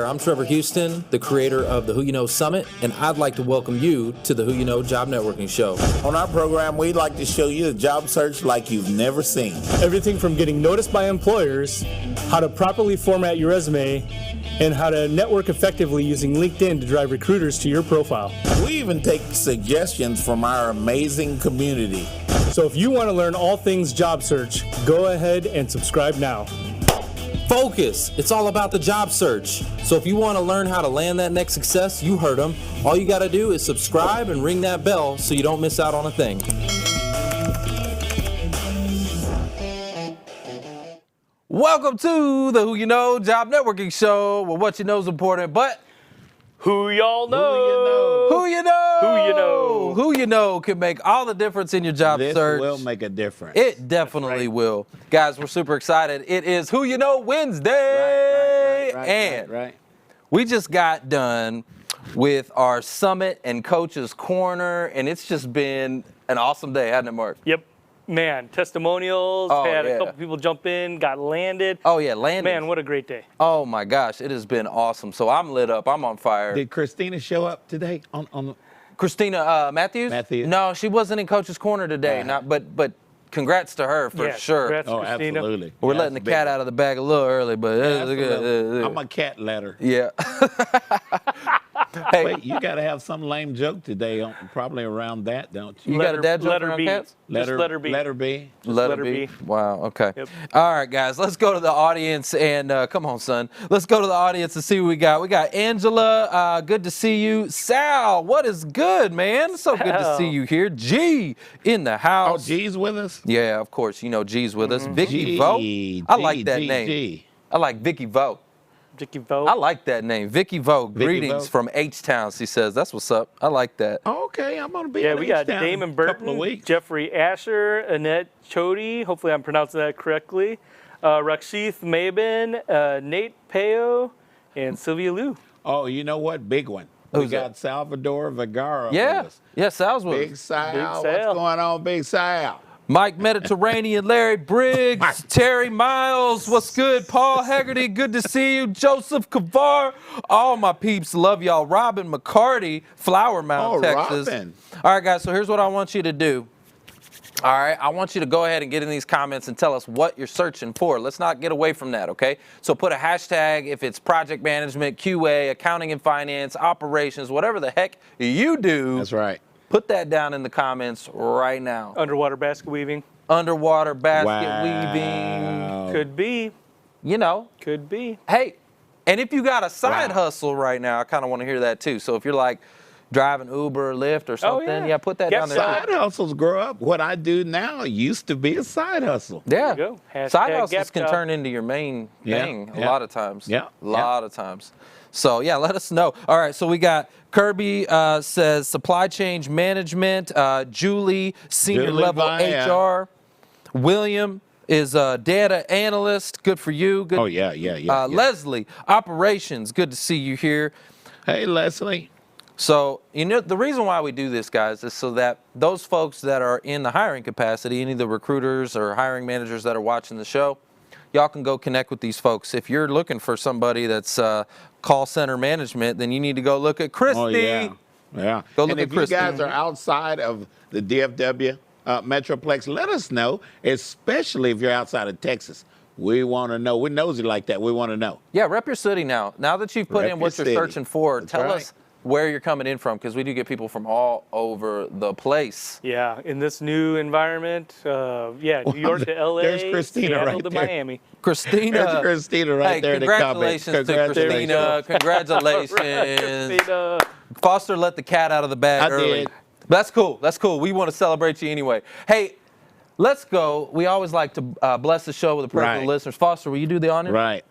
I'm Trevor Houston, the creator of the Who You Know Summit, and I'd like to welcome you to the Who You Know Job Networking Show. On our program, we'd like to show you the job search like you've never seen. Everything from getting noticed by employers, how to properly format your resume, and how to network effectively using LinkedIn to drive recruiters to your profile. We even take suggestions from our amazing community. So if you want to learn all things job search, go ahead and subscribe now. Focus! It's all about the job search. So if you want to learn how to land that next success, you heard them. All you got to do is subscribe and ring that bell so you don't miss out on a thing. Welcome to the Who You Know Job Networking Show, where what you know is important, but who y'all know? Who you know? Who you know? Who you know can make all the difference in your job search. This will make a difference. It definitely will. Guys, we're super excited. It is Who You Know Wednesday. Right. We just got done with our summit and Coach's Corner, and it's just been an awesome day, hasn't it, Mark? Yep. Man, testimonials, had a couple people jump in, got landed. Oh, yeah, landed. Man, what a great day. Oh, my gosh, it has been awesome. So I'm lit up. I'm on fire. Did Christina show up today on Christina Matthews? No, she wasn't in Coach's Corner today. But congrats to her for sure. Congrats, Christina. Absolutely. We're letting the cat out of the bag a little early, but I'm a cat letter. Yeah. Hey, Wait, you got to have some lame joke today, probably around that, don't you? You got a dad joke letter around B. cats? Letter B. Letter B. B. Wow, okay. Yep. All right, guys, let's go to the audience and come on, son. Let's go to the audience and see what we got. We got Angela, good to see you. Sal, what is good, man? So good to see you here. G in the house. Oh, G's with us? Yeah, of course. You know G's with us. Vicky G, Vo. I G, like that G, name. G. I like Vicky Vo. Vicky Vo. I like that name. Vicky Vo. Vicky Greetings Vo. from H-Town, she says. That's what's up. I like that. Okay, I'm going to be Yeah, in we got H-Town Damon in a couple of Burton, weeks. Jeffrey Asher, Annette Chody, hopefully I'm pronouncing that correctly, Rakshith Mabin, Nate Peo, and Sylvia Liu. Oh, you know what? Big one. We Who's got Salvador Vergara Yeah. with us. Yeah, Sal's with Big us. Sal. Big What's Sal. going on, Big Sal? Mike Mediterranean, Larry Briggs, Terry Miles, what's good? Paul Haggerty, good to see you. Joseph Kavar, all my peeps, love y'all. Robin McCarty, Flower Mound, Texas. Robin. All right, guys, so here's what I want you to do. All right, I want you to go ahead and get in these comments and tell us what you're searching for. Let's not get away from that, okay? So put a hashtag if it's project management, QA, accounting and finance, operations, whatever the heck you do. That's right. Put that down in the comments right now. Underwater basket weaving. Underwater basket Wow. weaving. Could be. You know, Could be. hey, and if you got a side Wow. hustle right now, I kind of want to hear that too. So if you're like driving Uber or Lyft or something, yeah. put that Get down there. Side hustles grow up. What I do now used to be a side hustle. Yeah. There you go. Hashtag Side hustles gap can job. turn into your main Yeah, thing a yeah. lot of times. Yeah, A lot of times. So, yeah, let us know. All right, so we got Kirby says supply chain management, Julie, senior Julie level Vaya. HR. William is a data analyst. Good for you. Good. Oh, yeah. Leslie, operations. Good to see you here. Hey, Leslie. So, you know, the reason why we do this, guys, is so that those folks that are in the hiring capacity, any of the recruiters or hiring managers that are watching the show, y'all can go connect with these folks. If you're looking for somebody that's call center management, then you need to go look at Christy. Oh, yeah. Yeah. Go look and at if you Christy. guys are outside of the DFW Metroplex, let us know, especially if you're outside of Texas. We want to know. We're nosy like that. We want to know. Yeah, rep your city now. Now that you've put Rep in what your you're city. searching for, That's tell right. us where you're coming in from, because we do get people from all over the place. Yeah, in this new environment, New York to LA, There's Christina Seattle right to there. Miami. Christina. There's Christina right hey, there in the comments. congratulations to Christina. Congratulations. Christina. Foster let the cat out of the bag I early. did. That's cool. That's cool. We want to celebrate you anyway. Hey, let's go. We always like to bless the show with a prayer for the Right. listeners. Foster, will you do the honor? Right.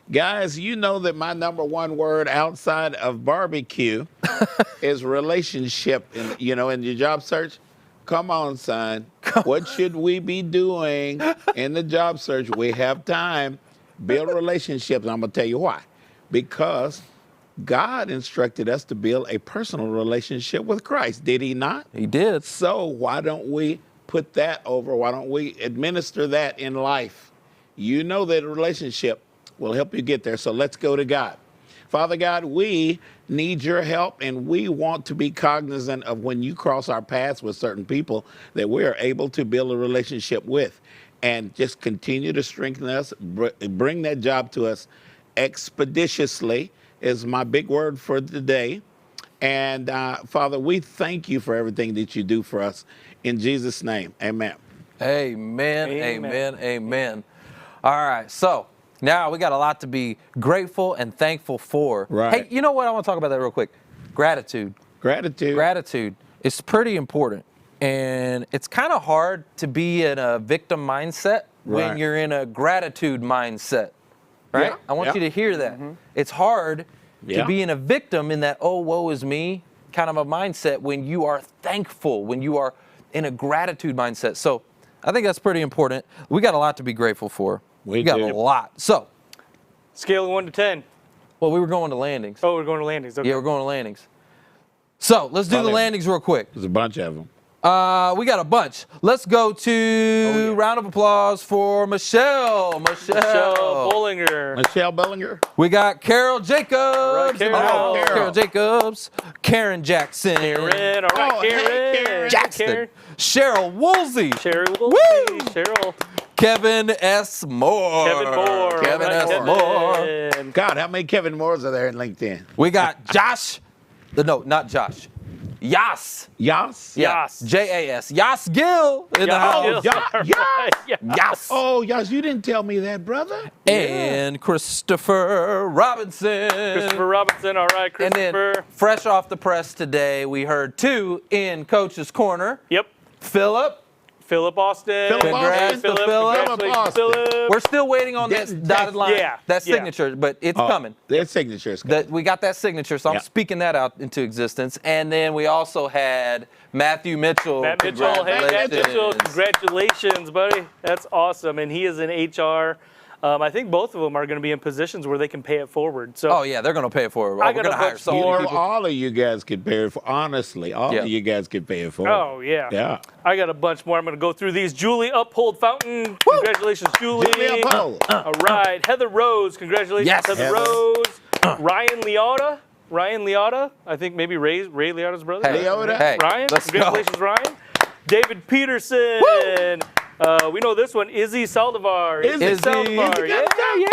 Guys, you know that my number one word outside of barbecue is relationship. In your job search. Come on, son. What should we be doing in the job search? We have time. Build relationships. I'm going to tell you why. Because God instructed us to build a personal relationship with Christ. Did he not? He did. So why don't we put that over? Why don't we administer that in life? You know that a relationship will help you get there. So let's go to God. Father God, we need your help, and we want to be cognizant of when you cross our paths with certain people that we are able to build a relationship with, and just continue to strengthen us, bring that job to us expeditiously is my big word for today. And Father, we thank you for everything that you do for us. In Jesus' name, amen. Amen, amen, amen. All right, so now we got a lot to be grateful and thankful for. Right. Hey, you know what? I want to talk about that real quick. Gratitude. Gratitude. Gratitude is pretty important. And it's kind of hard to be in a victim mindset when Right. you're in a gratitude mindset, right? Yeah, I want you to hear that. It's hard to be in a victim in that, oh, woe is me kind of a mindset when you are thankful, when you are in a gratitude mindset. So I think that's pretty important. We got a lot to be grateful for. We got do. a lot. So, Scale of 1 to 10. well, we were going to landings. Oh, we're going to landings. Okay. Yeah, we're going to landings. So let's do the landings real quick. There's a bunch of them. We got a bunch. Let's go to round of applause for Michelle. Michelle Bollinger. Michelle Bellinger. We got Carol Jacobs. Right, Carol. Carol Jacobs. Karen Jackson. Karen. All right, Oh, hey, Karen. Karen. Jackson. Karen. Cheryl Woolsey. Cheryl. Woo! Cheryl. Kevin S. Moore. Kevin Moore. Kevin All right, S. Moore. Kevin. God, how many Kevin Moores are there in LinkedIn? We got Josh. No, not Josh. Yas. Yas? Yas. J-A-S. 𝐤𝐴𝐶 in the house. Yas. Oh, Yas, you didn't tell me that, brother. And Christopher Robinson. Christopher Robinson. All right, And Christopher. then, fresh off the press today, we heard 2 in Coach's Corner. Yep. Philip. Philip Austin. Philip Congrats Austin. to Philip. Congratulations, Austin. Philip. We're still waiting on that Getting dotted text. line, Yeah, that yeah. signature, but it's coming. Their signature's coming. We got that signature, so I'm Yeah. speaking that out into existence. And then we also had Matthew Mitchell. Matt Mitchell. Hey, Matt Mitchell. Congratulations. Congratulations, buddy. That's awesome. And he is in HR. I think both of them are going to be in positions where they can pay it forward. So Oh, yeah, they're going to pay it forward. I We're got going a to hire bunch so many more. people. All of you guys could pay it for. Honestly, all Yeah. of you guys could pay it for. Oh, yeah. Yeah. I got a bunch more. I'm going to go through these. Julie Uphold Fountain. Congratulations, Julie. Julie Uphold. All right. Heather Rose. Congratulations, Yes. Heather Heather. Rose. Ryan Liotta. Ryan Liotta. I think maybe Ray Liotta's brother. Hey, Liotta. hey, Ryan. let's go. Congratulations, Ryan. David Peterson. We know this one. Izzy Saldivar. Izzy. Saldivar. Yeah.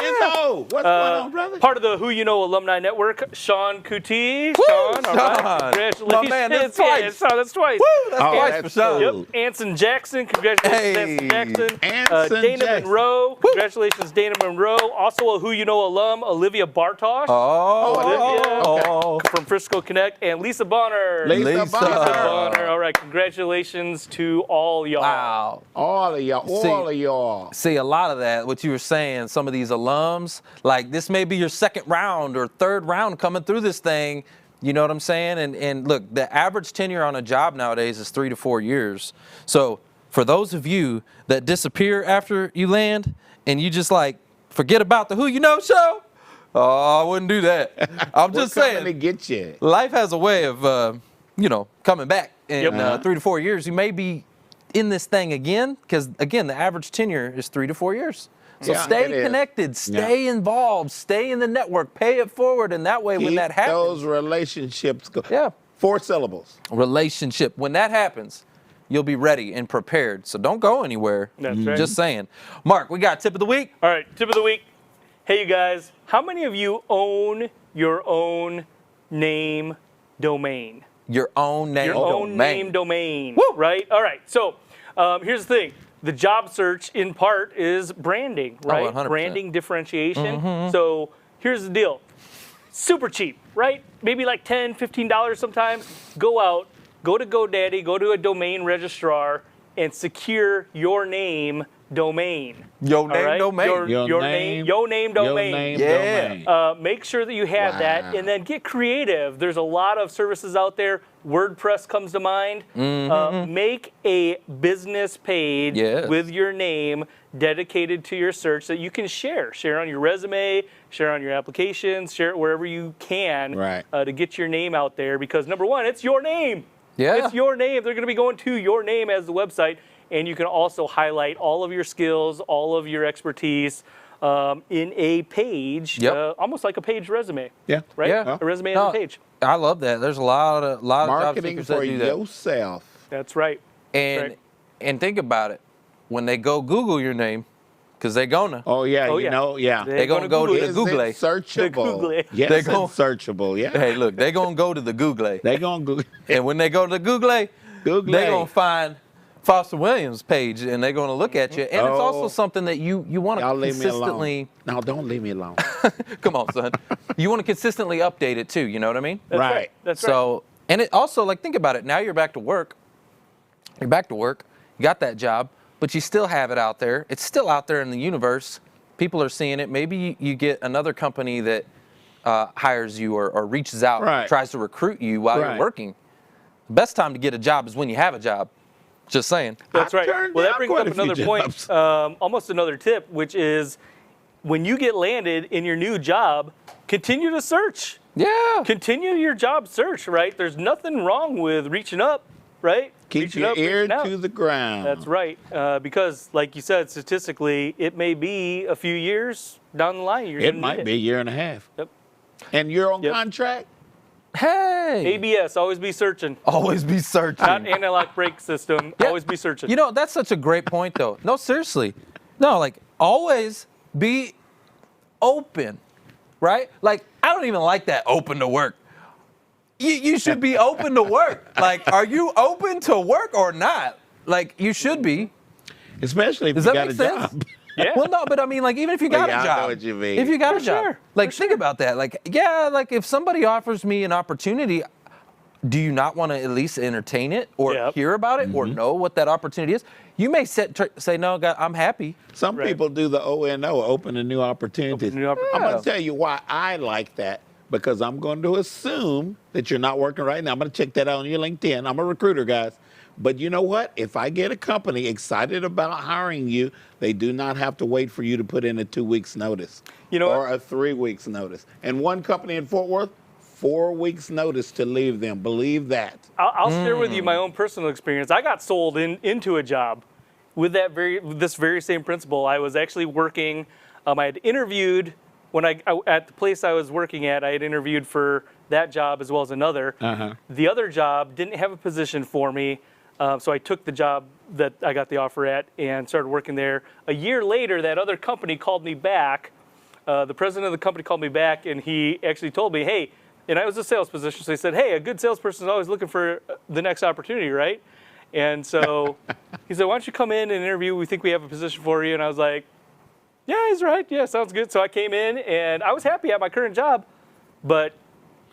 Izzo. What's going on, brother? Part of the Who You Know Alumni Network, Sean Kuti. Sean, all right. Sean. Congratulations. My man, that's twice. Yeah, Sean, that's twice. Woo, that's Oh, twice that's for Sean. cool. Yep. Anson Jackson. Congratulations, Hey. Anson Jackson. Anson Dana Jackson. Monroe. Congratulations, Dana Monroe. Also a Who You Know alum, Olivia Bartosh. Oh, From Frisco Connect. And Lisa Bonner. Lisa Lisa. Bonner. Bonner. All right. Congratulations to all y'all. wow. All of y'all. All of y'all. See, a lot of that, what you were saying, some of these alums, like this may be your second round or third round coming through this thing. You know what I'm saying? And look, the average tenure on a job nowadays is 3 to 4 years. So for those of you that disappear after you land and you just like forget about the Who You Know show, oh, I wouldn't do that. I'm just We're coming to saying, get you. life has a way of, coming back in Yep. 3 to 4 years. You may be in this thing again because, again, the average tenure is 3 to 4 years. So Yeah, it stay is. connected, stay involved, stay in the network, pay it forward, and that way when Keep that happens, those relationships go. yeah, 4 syllables. relationship. When that happens, you'll be ready and prepared. So don't go anywhere. That's right. Just saying. Mark, we got tip of the week. All right, tip of the week. Hey, you guys, how many of you own your own name domain? Your own name Your own domain. name domain, Woo! right? All right, so here's the thing. The job search, in part, is branding, right? 100%. Branding, differentiation. So here's the deal. Super cheap, right? Maybe like $10, $15 sometimes. Go out, go to GoDaddy, go to a domain registrar, and secure your name domain. Your All name right? domain. Your name domain. Yeah. domain. Make sure that you have that, Wow. and then get creative. There's a lot of services out there. WordPress comes to mind. Make a business page Yes. with your name dedicated to your search that you can share. Share on your resume, share on your applications, share it wherever you can Right. to get your name out there. Because number one, it's your name. Yeah. It's your name. They're going to be going to your name as the website. And you can also highlight all of your skills, all of your expertise. in a page, Yep. almost like a page resume. Yeah. Right? Yeah. A resume No, on a page. I love that. There's a lot of job Marketing seekers that for do that. yourself. That's right. And and think about it. When they go Google your name, because they're gonna. Oh, yeah. Oh, you yeah. know, yeah. They're gonna go to the Is Google. it searchable? Google. Yes, They it's gon- searchable. Yeah. Hey, look, they're gonna go to the Google. They gonna Google. And when they go to the Google, Google. they're gonna find Foster Williams' page, and they're gonna look at you. And it's also Oh. something that you want to Y'all leave me consistently. alone. No, don't leave me alone. Come on, son. You want to consistently update it too. You know what I mean? That's Right. That's right. So, and it also, like, think about it. Now you're back to work. You're back to work. You got that job, but you still have it out there. It's still out there in the universe. People are seeing it. Maybe you get another company that hires you or reaches out, Right. tries to recruit you while you're Right. working. The best time to get a job is when you have a job. Just saying. That's I right. turned Well, that down brings quite up a few another point, jobs. almost another tip, which is when you get landed in your new job, continue to search. Yeah. Continue your job search, right? There's nothing wrong with reaching up, right? Keep reaching your up, ear reaching out. to the ground. That's right. Because, like you said, statistically, it may be a few years down the line. You're It gonna might need be a year and a half. Yep. And you're on Yep. contract? Hey. ABS, always be searching. Always be searching. Not anti-lock brake system. Yeah. Always be searching. You know, that's such a great point, though. No, seriously. No, like, always be open, right? Like, I don't even like that open to work. You should be open to work. Like, are you open to work or not? Like, you should be. Especially if Does you that got make a sense? job. Yeah. Well, no, but I mean, like, even if you got Yeah, a I job. know what you mean. If you got For a job. sure. Like, think about that. Like, yeah, like, if somebody offers me an opportunity, do you not want to at least entertain it or Yep. hear about it or know what that opportunity is? You may say, no, God, I'm happy. Some Right. people do the ONO, open to new opportunities. Open to new opportunities. I'm going Yeah. to tell you why I like that, because I'm going to assume that you're not working right now. I'm going to check that out on your LinkedIn. I'm a recruiter, guys. But you know what? If I get a company excited about hiring you, they do not have to wait for you to put in a 2 weeks notice You know or what? a 3 weeks notice. And one company in Fort Worth, 4 weeks notice to leave them. Believe that. I'll share with you my own personal experience. I got sold into a job with this very same principle. I was actually working. I had interviewed when I at the place I was working at. I had interviewed for that job as well as another. Uh-huh. The other job didn't have a position for me, so I took the job that I got the offer at and started working there. A year later, that other company called me back. The president of the company called me back, and he actually told me, "Hey," and I was a sales position, so he said, "Hey, a good salesperson is always looking for the next opportunity, right?" And so he said, "Why don't you come in and interview? We think we have a position for you." And I was like, "Yeah, he's right. Yeah, sounds good." So I came in, and I was happy at my current job, but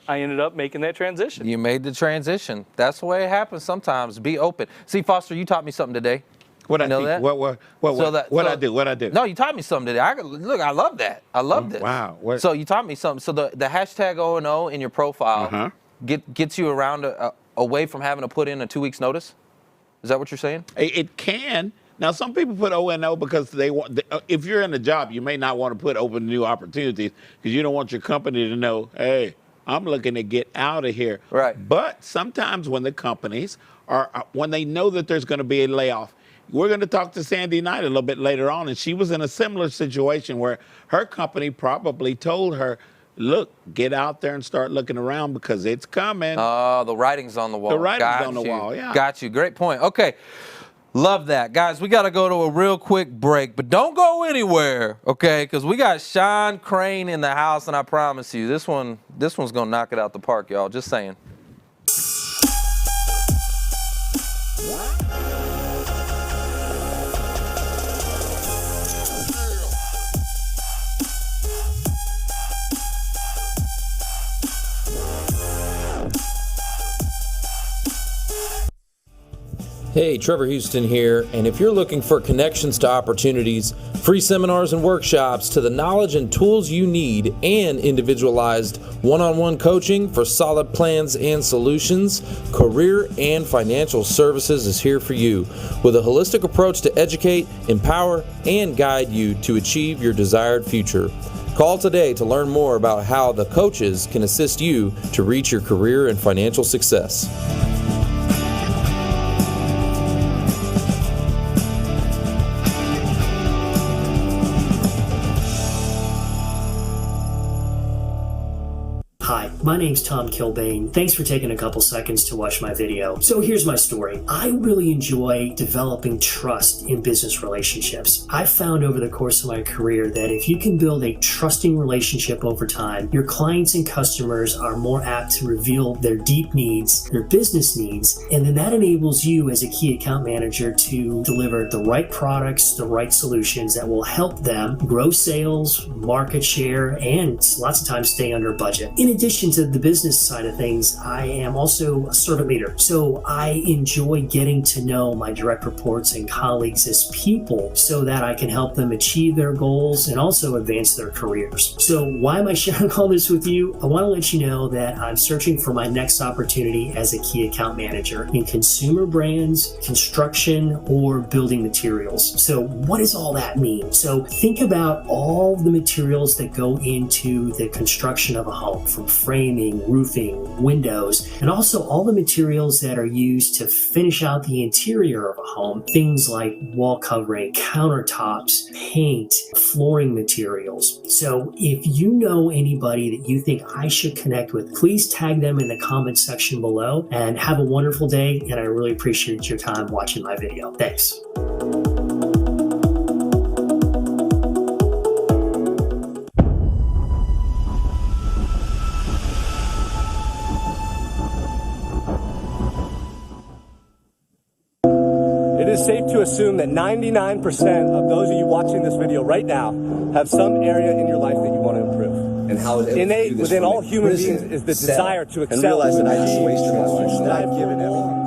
I ended up making that transition. You made the transition. That's the way it happens sometimes. Be open. See, Foster, you taught me something today. What I know teach- that? What I do? What I do? No, you taught me something today. Look, I love that. I love this. wow. What- So you taught me something. So the hashtag O&O in your profile Uh-huh. gets you around away from having to put in a 2 weeks notice? Is that what you're saying? It can. Now, some people put ONO because they want. If you're in a job, you may not want to put open new opportunities because you don't want your company to know, hey, I'm looking to get out of here. Right. But sometimes when the companies when they know that there's going to be a layoff, we're going to talk to Sandi Knight a little bit later on, and she was in a similar situation where her company probably told her, look, get out there and start looking around because it's coming. The writing's on the wall. The writing's Got on the you. wall, yeah. Got you. Great point. Okay. Love that. Guys, we got to go to a real quick break, but don't go anywhere, okay? Because we got Sean Crane in the house, and I promise you, this one's going to knock it out the park, y'all. Just saying. Hey, Trevor Houston here, and if you're looking for connections to opportunities, free seminars and workshops to the knowledge and tools you need, and individualized one-on-one coaching for solid plans and solutions, Career and Financial Services is here for you with a holistic approach to educate, empower, and guide you to achieve your desired future. Call today to learn more about how the coaches can assist you to reach your career and financial success. My name's Tom Kilbane. Thanks for taking a couple seconds to watch my video. So here's my story. I really enjoy developing trust in business relationships. I've found over the course of my career that if you can build a trusting relationship over time, your clients and customers are more apt to reveal their deep needs, their business needs, and then that enables you as a key account manager to deliver the right products, the right solutions that will help them grow sales, market share, and lots of times stay under budget. In addition to the business side of things, I am also a servant leader. So I enjoy getting to know my direct reports and colleagues as people so that I can help them achieve their goals and also advance their careers. So why am I sharing all this with you? I want to let you know that I'm searching for my next opportunity as a key account manager in consumer brands, construction, or building materials. So what does all that mean? So think about all the materials that go into the construction of a home, from framing, roofing, windows, and also all the materials that are used to finish out the interior of a home. Things like wall covering, countertops, paint, flooring materials. So if you know anybody that you think I should connect with, please tag them in the comment section below, and have a wonderful day. And I really appreciate your time watching my video. Thanks. It is safe to assume that 99% of those of you watching this video right now have some area in your life that you want to improve. And how is innate within all human beings is the desire to excel. And realize that I just wasted my life, that I've given everything.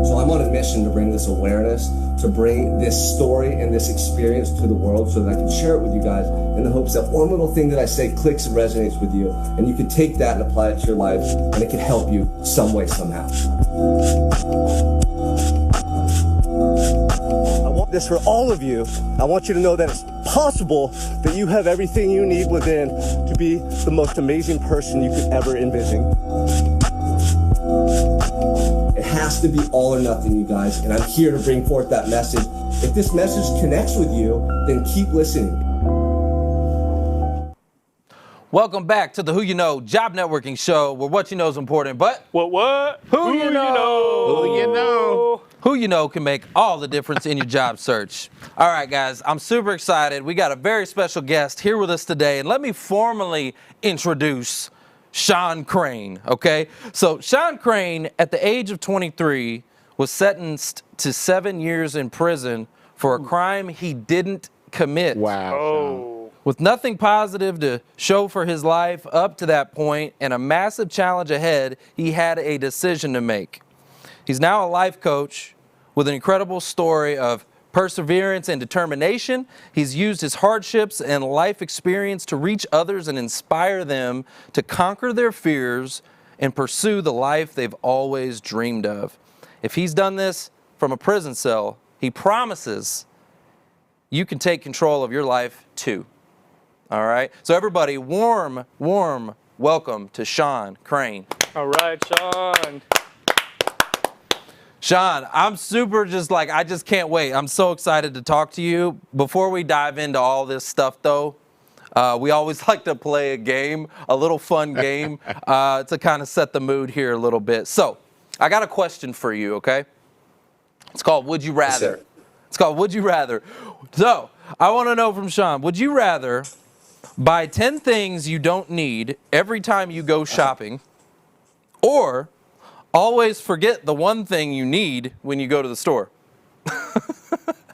So I'm on a mission to bring this awareness, to bring this story and this experience to the world so that I can share it with you guys in the hopes that one little thing that I say clicks and resonates with you, and you can take that and apply it to your life, and it can help you some way, somehow. I want this for all of you. I want you to know that it's possible that you have everything you need within to be the most amazing person you could ever envision. It has to be all or nothing, you guys, and I'm here to bring forth that message. If this message connects with you, then keep listening. Welcome back to the Who You Know Job Networking Show, where what you know is important, but What? Who you know? Who you know? Who you know can make all the difference in your job search. All right, guys, I'm super excited. We got a very special guest here with us today, and let me formally introduce Sean Crane, okay? So Sean Crane, at the age of 23, was sentenced to 7 years in prison for a crime he didn't commit. Wow. Oh. With nothing positive to show for his life up to that point and a massive challenge ahead, he had a decision to make. He's now a life coach with an incredible story of perseverance and determination. He's used his hardships and life experience to reach others and inspire them to conquer their fears and pursue the life they've always dreamed of. If he's done this from a prison cell, he promises you can take control of your life too. All right? So everybody, warm welcome to Sean Crane. All right, Sean. Sean, I'm super I just can't wait. I'm so excited to talk to you. Before we dive into all this stuff, though, we always like to play a game, a little fun game, to kind of set the mood here a little bit. So, I got a question for you, okay? It's called Would You Rather. Yes, It's called Would You Rather. So, I want to know from Sean, would you rather buy 10 things you don't need every time you go shopping, or always forget the one thing you need when you go to the store?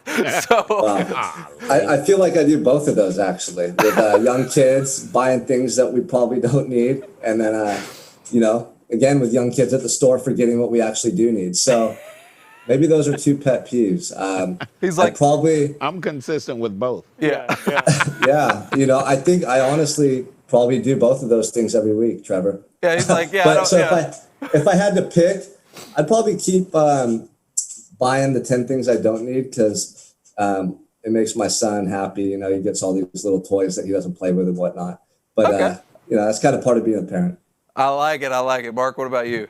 I feel like I do both of those, actually, with young kids buying things that we probably don't need, and then, again, with young kids at the store forgetting what we actually do need. So maybe those are two pet peeves. He's like, I'm consistent with both. yeah. Yeah, I think I honestly probably do both of those things every week, Trevor. Yeah, he's like, yeah. But if I had to pick, I'd probably keep buying the 10 things I don't need, because it makes my son happy. He gets all these little toys that he doesn't play with and whatnot. But, Okay. that's kind of part of being a parent. I like it. Mark, what about you?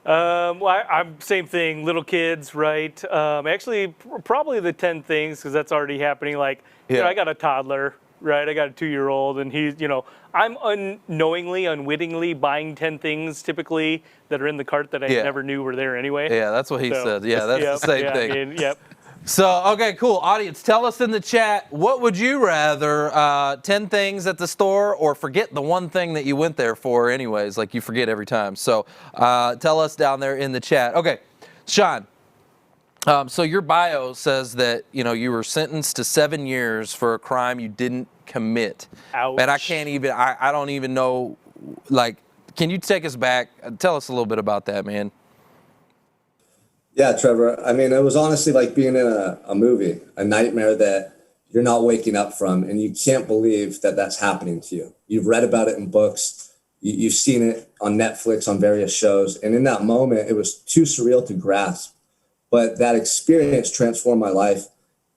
Well, I'm same thing. Little kids, right? Actually, probably the 10 things because that's already happening. Like, you know, I got a toddler, right? I got a 2-year-old, and he's, you know, I'm unknowingly, unwittingly buying 10 things typically that are in the cart that I never knew were there anyway. Yeah, that's what he said. Yeah, that's the same thing. I mean, yep. So, okay, cool. Audience, tell us in the chat, what would you rather, 10 things at the store or forget the one thing that you went there for anyways, like you forget every time. So tell us down there in the chat. Okay, Sean, so your bio says that, you know, you were sentenced to 7 years for a crime you didn't commit. Ouch. And I don't even know, like, can you take us back? Tell us a little bit about that, man. Yeah, Trevor. I mean, it was honestly like being in a movie, a nightmare that you're not waking up from, and you can't believe that that's happening to you. You've read about it in books. You've seen it on Netflix, on various shows. And in that moment, it was too surreal to grasp. But that experience transformed my life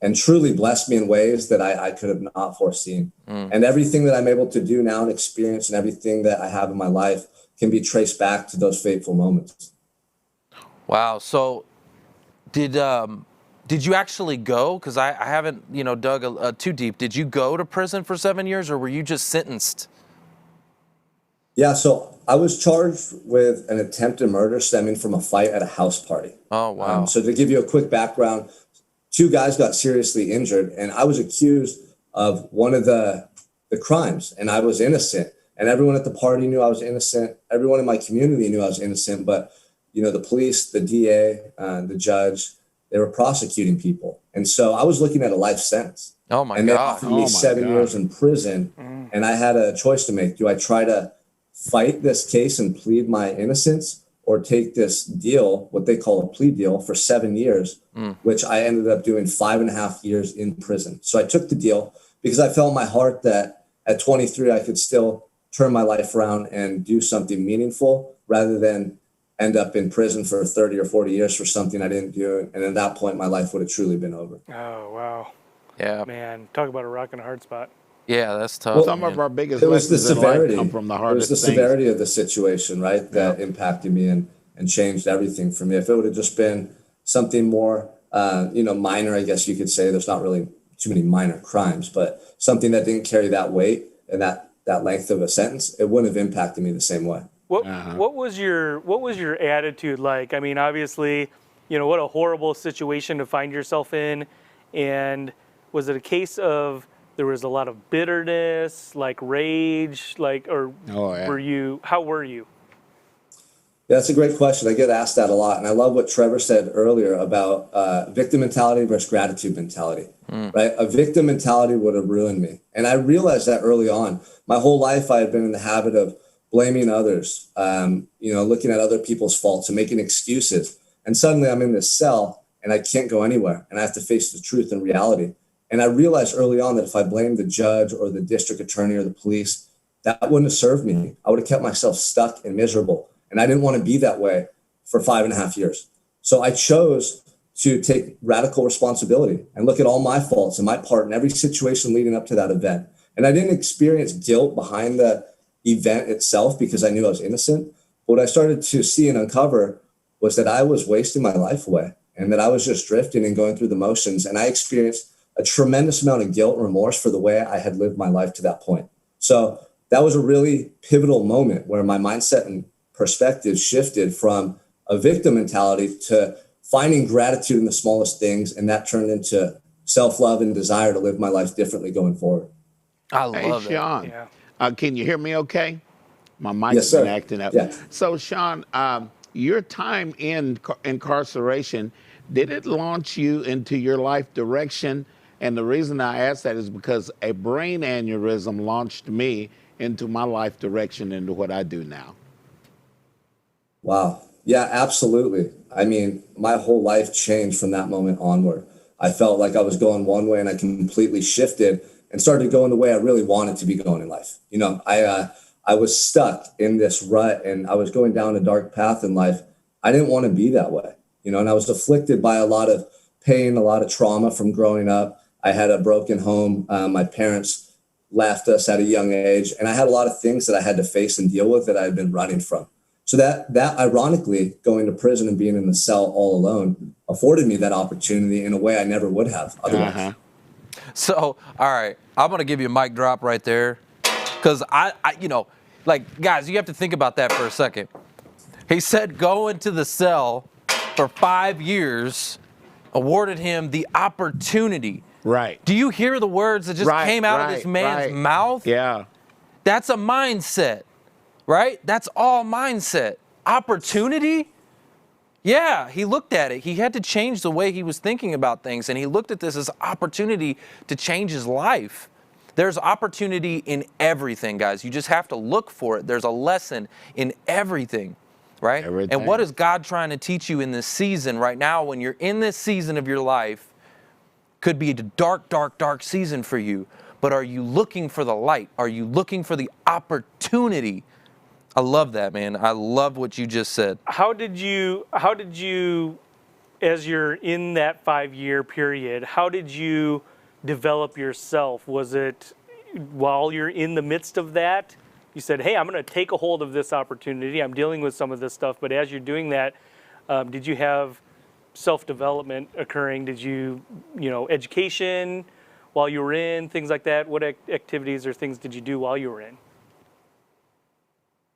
and truly blessed me in ways that I could have not foreseen. And everything that I'm able to do now and experience and everything that I have in my life can be traced back to those fateful moments. Wow. So did you actually go? Because I haven't, you know, dug too deep. Did you go to prison for 7 years, or were you just sentenced? Yeah, so I was charged with an attempted murder stemming from a fight at a house party. Oh, wow. So to give you a quick background, 2 guys got seriously injured, and I was accused of one of the crimes, and I was innocent. And everyone at the party knew I was innocent. Everyone in my community knew I was innocent, but you know, the police, the DA, the judge, they were prosecuting people. And so I was looking at a life sentence. Oh my And they God. offered me 7 years in prison. And I had a choice to make. Do I try to fight this case and plead my innocence, or take this deal, what they call a plea deal, for 7 years, which I ended up doing 5.5 years in prison. So I took the deal because I felt in my heart that at 23, I could still turn my life around and do something meaningful rather than end up in prison for 30 or 40 years for something I didn't do. And at that point, my life would have truly been over. Oh, wow. Yeah. Man, talk about a rock and a hard spot. Yeah, that's tough. Well, Some of our biggest It was the lessons in life severity. come from the It hardest was the things. severity of the situation, right, that impacted me and changed everything for me. If it would have just been something more, you know, minor, I guess you could say, there's not really too many minor crimes, but something that didn't carry that weight and that length of a sentence, it wouldn't have impacted me the same way. What was your attitude like? I mean, obviously, you know, what a horrible situation to find yourself in. And was it a case of there was a lot of bitterness, like rage, like, or how were you? Yeah, that's a great question. I get asked that a lot. And I love what Trevor said earlier about victim mentality versus gratitude mentality, right? A victim mentality would have ruined me. And I realized that early on. My whole life, I had been in the habit of blaming others, you know, looking at other people's faults and making excuses. And suddenly I'm in this cell and I can't go anywhere and I have to face the truth and reality. And I realized early on that if I blamed the judge or the district attorney or the police, that wouldn't have served me. I would have kept myself stuck and miserable. And I didn't want to be that way for 5.5 years. So I chose to take radical responsibility and look at all my faults and my part in every situation leading up to that event. And I didn't experience guilt behind the event itself because I knew I was innocent. But what I started to see and uncover was that I was wasting my life away and that I was just drifting and going through the motions. And I experienced a tremendous amount of guilt and remorse for the way I had lived my life to that point. So that was a really pivotal moment where my mindset and perspective shifted from a victim mentality to finding gratitude in the smallest things. And that turned into self-love and desire to live my life differently going forward. I love Hey, Sean, can you hear me okay? My mic's Yes, sir. been acting up. Yeah. So, Sean, your time in incarceration, did it launch you into your life direction? And the reason I ask that is because a brain aneurysm launched me into my life direction into what I do now. Wow. Yeah, absolutely. I mean, my whole life changed from that moment onward. I felt like I was going one way and I completely shifted and started going the way I really wanted to be going in life. You know, I was stuck in this rut and I was going down a dark path in life. I didn't want to be that way, you know, and I was afflicted by a lot of pain, a lot of trauma from growing up. I had a broken home. My parents left us at a young age, and I had a lot of things that I had to face and deal with that I had been running from. So that ironically, going to prison and being in the cell all alone afforded me that opportunity in a way I never would have otherwise. So, all right, I'm going to give you a mic drop right there, because I, you know, like, guys, you have to think about that for a second. He said go into the cell for 5 years, awarded him the opportunity. Right. Do you hear the words that just came out of this man's mouth? Yeah. That's a mindset, right? That's all mindset. Opportunity? Yeah, he looked at it. He had to change the way he was thinking about things, and he looked at this as opportunity to change his life. There's opportunity in everything, guys. You just have to look for it. There's a lesson in everything, right? Everything. And what is God trying to teach you in this season right now, when you're in this season of your life? Could be a dark, dark, dark season for you, but are you looking for the light? Are you looking for the opportunity? I love that, man. I love what you just said. How did you, as you're in that 5-year period, how did you develop yourself? Was it while you're in the midst of that, you said, hey, I'm going to take a hold of this opportunity. I'm dealing with some of this stuff. But as you're doing that, did you have self-development occurring? Did you, education while you were in, things like that? What activities or things did you do while you were in?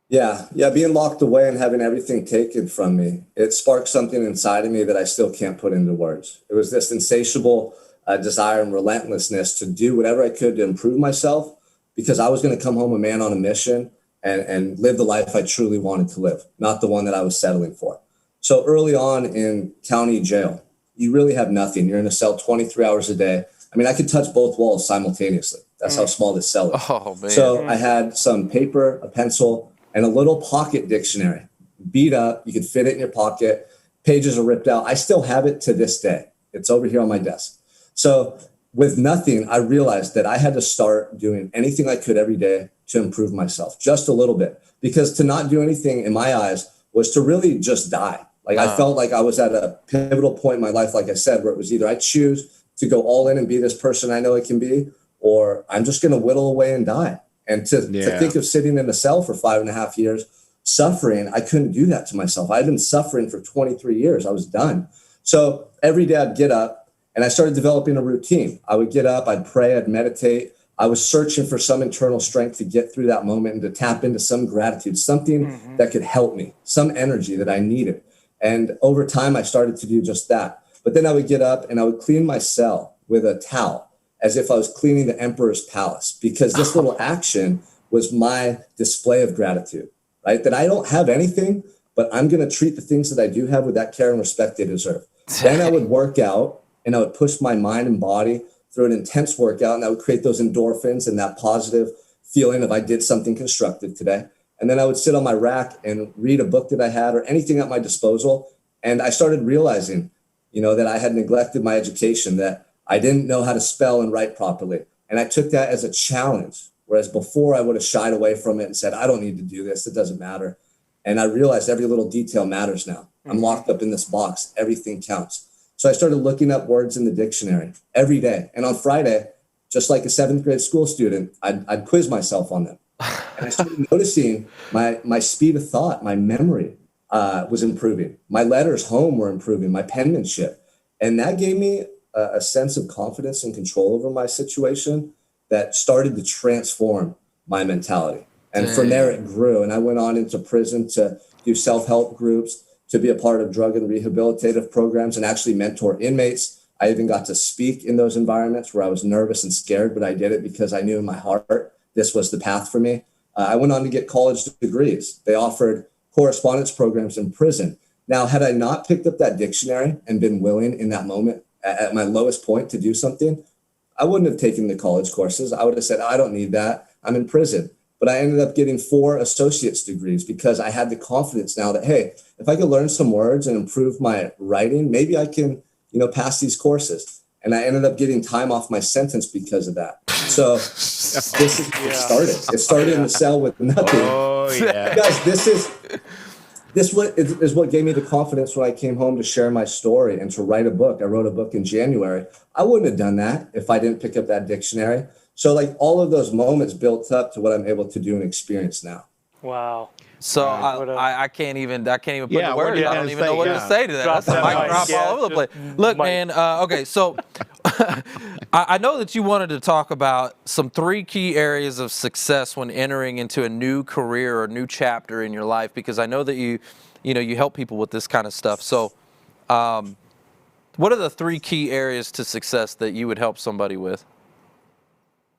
Yeah, being locked away and having everything taken from me, it sparked something inside of me that I still can't put into words. It was this insatiable desire and relentlessness to do whatever I could to improve myself, because I was going to come home a man on a mission and live the life I truly wanted to live, not the one that I was settling for. So early on in county jail, you really have nothing. You're in a cell 23 hours a day. I mean, I could touch both walls simultaneously. That's how small this cell is. Oh, man. So I had some paper, a pencil, and a little pocket dictionary, beat up. You could fit it in your pocket. Pages are ripped out. I still have it to this day. It's over here on my desk. So with nothing, I realized that I had to start doing anything I could every day to improve myself just a little bit, because to not do anything in my eyes was to really just die. Like I felt like I was at a pivotal point in my life, like I said, where it was either I choose to go all in and be this person I know I can be, or I'm just going to whittle away and die. And to think of sitting in a cell for 5.5 years, suffering, I couldn't do that to myself. I'd been suffering for 23 years. I was done. So every day I'd get up and I started developing a routine. I would get up, I'd pray, I'd meditate. I was searching for some internal strength to get through that moment and to tap into some gratitude, something that could help me, some energy that I needed. And over time, I started to do just that. But then I would get up and I would clean my cell with a towel, as if I was cleaning the emperor's palace, because this little action was my display of gratitude, right? That I don't have anything, but I'm going to treat the things that I do have with that care and respect they deserve. Then I would work out and I would push my mind and body through an intense workout, and I would create those endorphins and that positive feeling of I did something constructive today. And then I would sit on my rack and read a book that I had or anything at my disposal. And I started realizing, that I had neglected my education, that I didn't know how to spell and write properly. And I took that as a challenge, whereas before I would have shied away from it and said, I don't need to do this. It doesn't matter. And I realized every little detail matters now. I'm locked up in this box. Everything counts. So I started looking up words in the dictionary every day. And on Friday, just like a 7th grade school student, I'd quiz myself on them. And I started noticing my speed of thought, my memory was improving. My letters home were improving, my penmanship. And that gave me a sense of confidence and control over my situation that started to transform my mentality. And from there it grew. And I went on into prison to do self-help groups, to be a part of drug and rehabilitative programs and actually mentor inmates. I even got to speak in those environments where I was nervous and scared, but I did it because I knew in my heart this was the path for me. I went on to get college degrees. They offered correspondence programs in prison. Now, had I not picked up that dictionary and been willing in that moment at my lowest point to do something, I wouldn't have taken the college courses. I would have said, I don't need that. I'm in prison. But I ended up getting 4 associate's degrees because I had the confidence now that, hey, if I could learn some words and improve my writing, maybe I can, pass these courses. And I ended up getting time off my sentence because of that. So this is where it started. It started in the cell with nothing. Oh, yeah. Guys, this is what gave me the confidence when I came home to share my story and to write a book. I wrote a book in January. I wouldn't have done that if I didn't pick up that dictionary. So all of those moments built up to what I'm able to do and experience now. Wow. So I can't even put the words. I don't even know what to say to that. That's a mic drop all over the place. Look, man. Okay, so I know that you wanted to talk about some 3 key areas of success when entering into a new career or a new chapter in your life, because I know that you help people with this kind of stuff. So, what are the 3 key areas to success that you would help somebody with?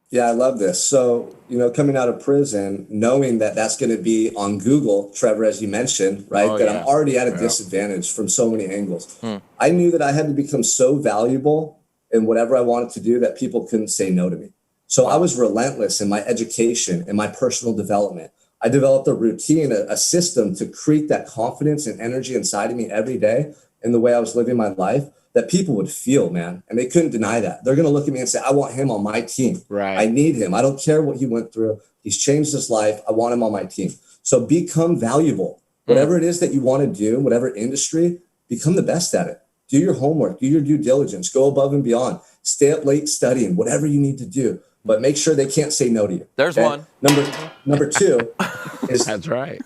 Yeah, I love this. So, coming out of prison, knowing that that's going to be on Google, Trevor, as you mentioned, right, I'm already at a disadvantage from so many angles. I knew that I had to become so valuable in whatever I wanted to do that people couldn't say no to me. So I was relentless in my education and my personal development. I developed a routine, a system to create that confidence and energy inside of me every day in the way I was living my life that people would feel, man. And they couldn't deny that. They're going to look at me and say, I want him on my team. Right. I need him. I don't care what he went through. He's changed his life. I want him on my team. So become valuable. Whatever it is that you want to do, whatever industry, become the best at it. Do your homework, do your due diligence, go above and beyond, stay up late studying, whatever you need to do, but make sure they can't say no to you. There's one. Number 2 is that's right.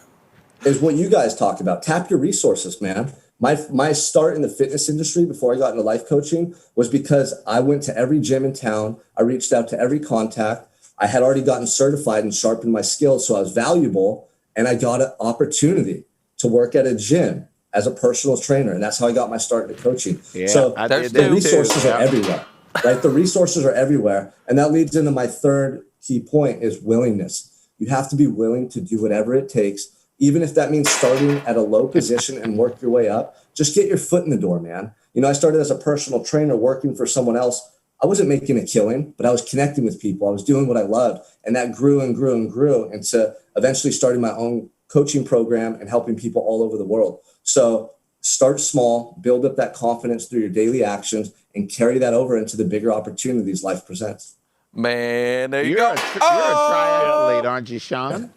Is what you guys talk about. Tap your resources, man. My start in the fitness industry before I got into life coaching was because I went to every gym in town. I reached out to every contact. I had already gotten certified and sharpened my skills, so I was valuable, and I got an opportunity to work at a gym as a personal trainer, and that's how I got my start in coaching. Yeah, so the resources too. are everywhere, right? The resources are everywhere, and that leads into my 3rd key point is willingness. You have to be willing to do whatever it takes, even if that means starting at a low position and work your way up. Just get your foot in the door, man. I started as a personal trainer working for someone else. I wasn't making a killing, but I was connecting with people. I was doing what I loved, and that grew and grew and grew into eventually starting my own coaching program and helping people all over the world. So start small, build up that confidence through your daily actions, and carry that over into the bigger opportunities life presents. Man, there you You're go. You're a triathlete, aren't you, Sean?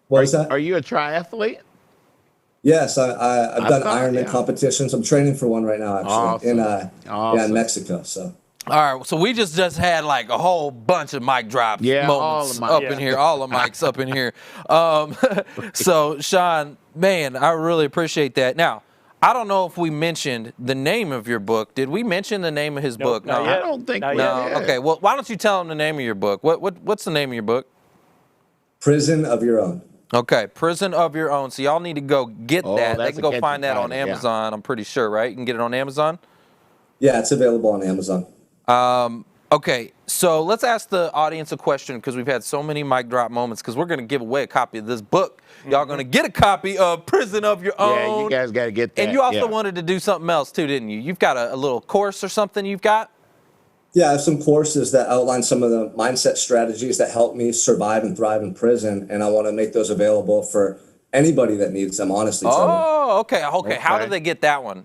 What is that? Are you a triathlete? Yes, I've done Ironman competitions. I'm training for one right now, actually, in Mexico. So. All right, so we just had like a whole bunch of mic drop moments in here, all the mics up in here. So, Sean, man, I really appreciate that. Now, I don't know if we mentioned the name of your book. Did we mention the name of his book? No, I don't think we did. Okay, well, why don't you tell him the name of your book? What's the name of your book? Prison of Your Own. Okay, Prison of Your Own. So y'all need to go get that. They can go find that on Amazon, I'm pretty sure, right? You can get it on Amazon? Yeah, it's available on Amazon. Okay, so let's ask the audience a question, because we've had so many mic drop moments, because we're going to give away a copy of this book. Y'all going to get a copy of Prison of Your Own. Yeah, you guys got to get that. And you also wanted to do something else too, didn't you? You've got a little course or something you've got? Yeah, I have some courses that outline some of the mindset strategies that help me survive and thrive in prison, and I want to make those available for anybody that needs them, honestly. Oh, okay. How do they get that one?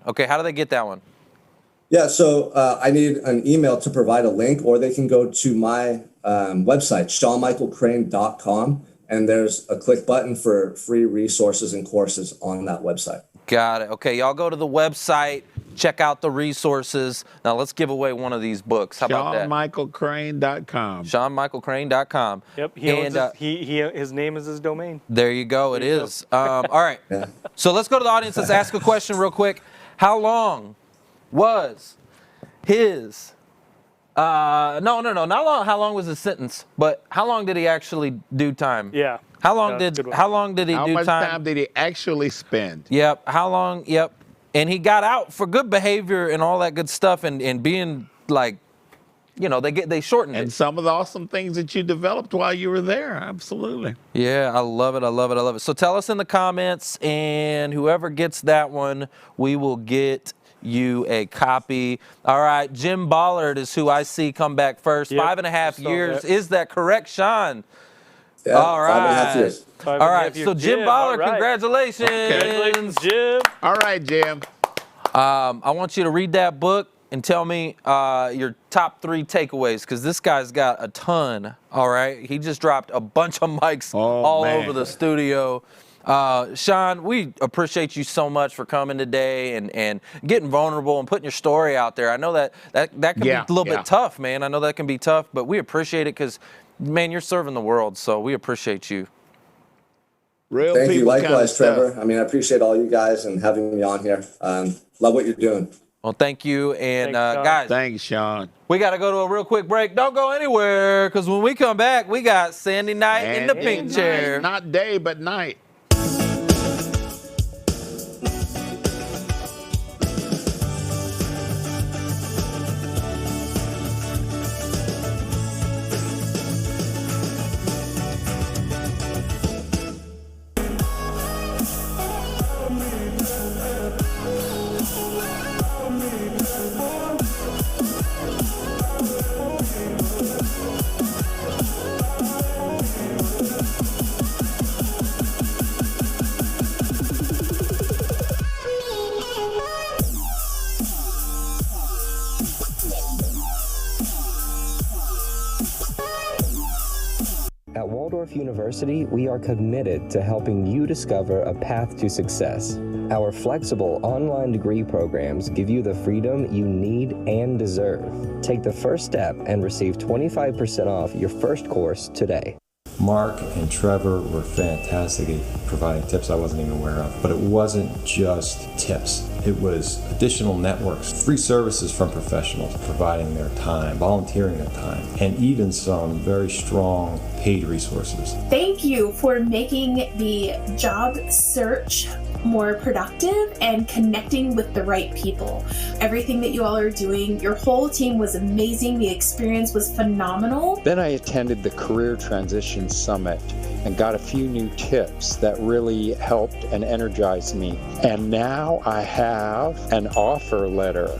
Yeah, so I need an email to provide a link, or they can go to my website, 𝐤𝐴𝐵𝐿crane.com, and there's a click button for free resources and courses on that website. Got it. Okay, y'all go to the website, check out the resources. Now let's give away one of these books. How about that? 𝐤𝐿crane.com. 𝐤𝐿crane.com. Yep, his name is his domain. There you go. It is. All right. Yeah. So let's go to the audience. Let's ask a question real quick. How long was his? Not long. How long was his sentence? But how long did he actually do time? Yeah. How long did he do time? How much time did he actually spend? Yep. How long? Yep. And he got out for good behavior and all that good stuff, and being like, they shortened it. And some of the awesome things that you developed while you were there. Absolutely. Yeah, I love it. So tell us in the comments, and whoever gets that one, we will get you a copy. All right, Jim Ballard is who I see come back first. Yep. 5.5 years. Is that correct, Sean? Yeah, all right. 5.5 years. All right, so Jim Ballard, congratulations. Congratulations, Jim. All right, Jim. I want you to read that book and tell me your top 3 takeaways, because this guy's got a ton, all right? He just dropped a bunch of mics all over the studio. Sean, we appreciate you so much for coming today and getting vulnerable and putting your story out there. I know that can be a little bit tough, man. I know that can be tough, but we appreciate it because, man, you're serving the world, so we appreciate you. Real Thank you. people kind of Likewise, Trevor. stuff. I mean, I appreciate all you guys and having me on here. Love what you're doing. Well, thank you. And Thanks, Sean. guys, Thanks, Sean. we got to go to a real quick break. Don't go anywhere, because when we come back, we got Sandi Knight in the pink Night, chair. not day, but night. At Waldorf University, we are committed to helping you discover a path to success. Our flexible online degree programs give you the freedom you need and deserve. Take the first step and receive 25% off your first course today. Mark and Trevor were fantastic at providing tips I wasn't even aware of. But it wasn't just tips. It was additional networks, free services from professionals providing their time, volunteering their time, and even some very strong paid resources. Thank you for making the job search more productive and connecting with the right people. Everything that you all are doing, your whole team was amazing. The experience was phenomenal. Then I attended the Career Transition Summit and got a few new tips that really helped and energized me. And now I have an offer letter.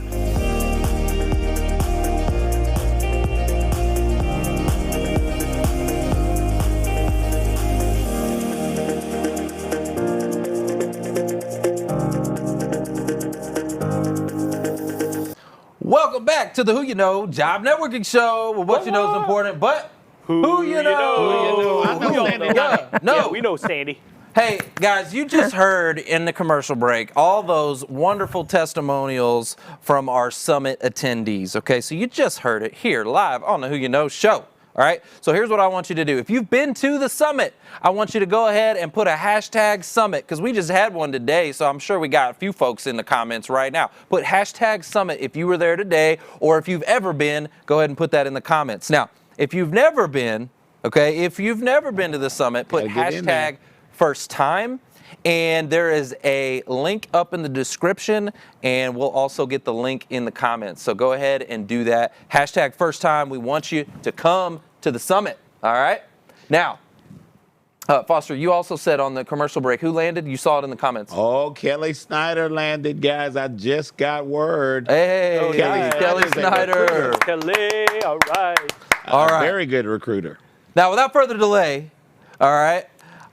Welcome back to the Who You Know Job Networking Show, where what you know is important, but who you know. I know Sandi Knight. No. Yeah, we know Sandy. Hey, guys, you just heard in the commercial break all those wonderful testimonials from our summit attendees, okay? So you just heard it here live on the Who You Know show. All right, so here's what I want you to do. If you've been to the summit, I want you to go ahead and put a hashtag summit, because we just had one today, so I'm sure we got a few folks in the comments right now. Put hashtag summit if you were there today, or if you've ever been, go ahead and put that in the comments. Now, if you've never been, okay, if you've never been to the summit, put hashtag first time. And there is a link up in the description, and we'll also get the link in the comments. So go ahead and do that. Hashtag first time. We want you to come to the summit. All right? Now, Foster, you also said on the commercial break, who landed? You saw it in the comments. Oh, Kelly Snyder landed, guys. I just got word. Hey, Kelly Snyder. Kelly, all right. All right. Very good recruiter. Now, without further delay, all right,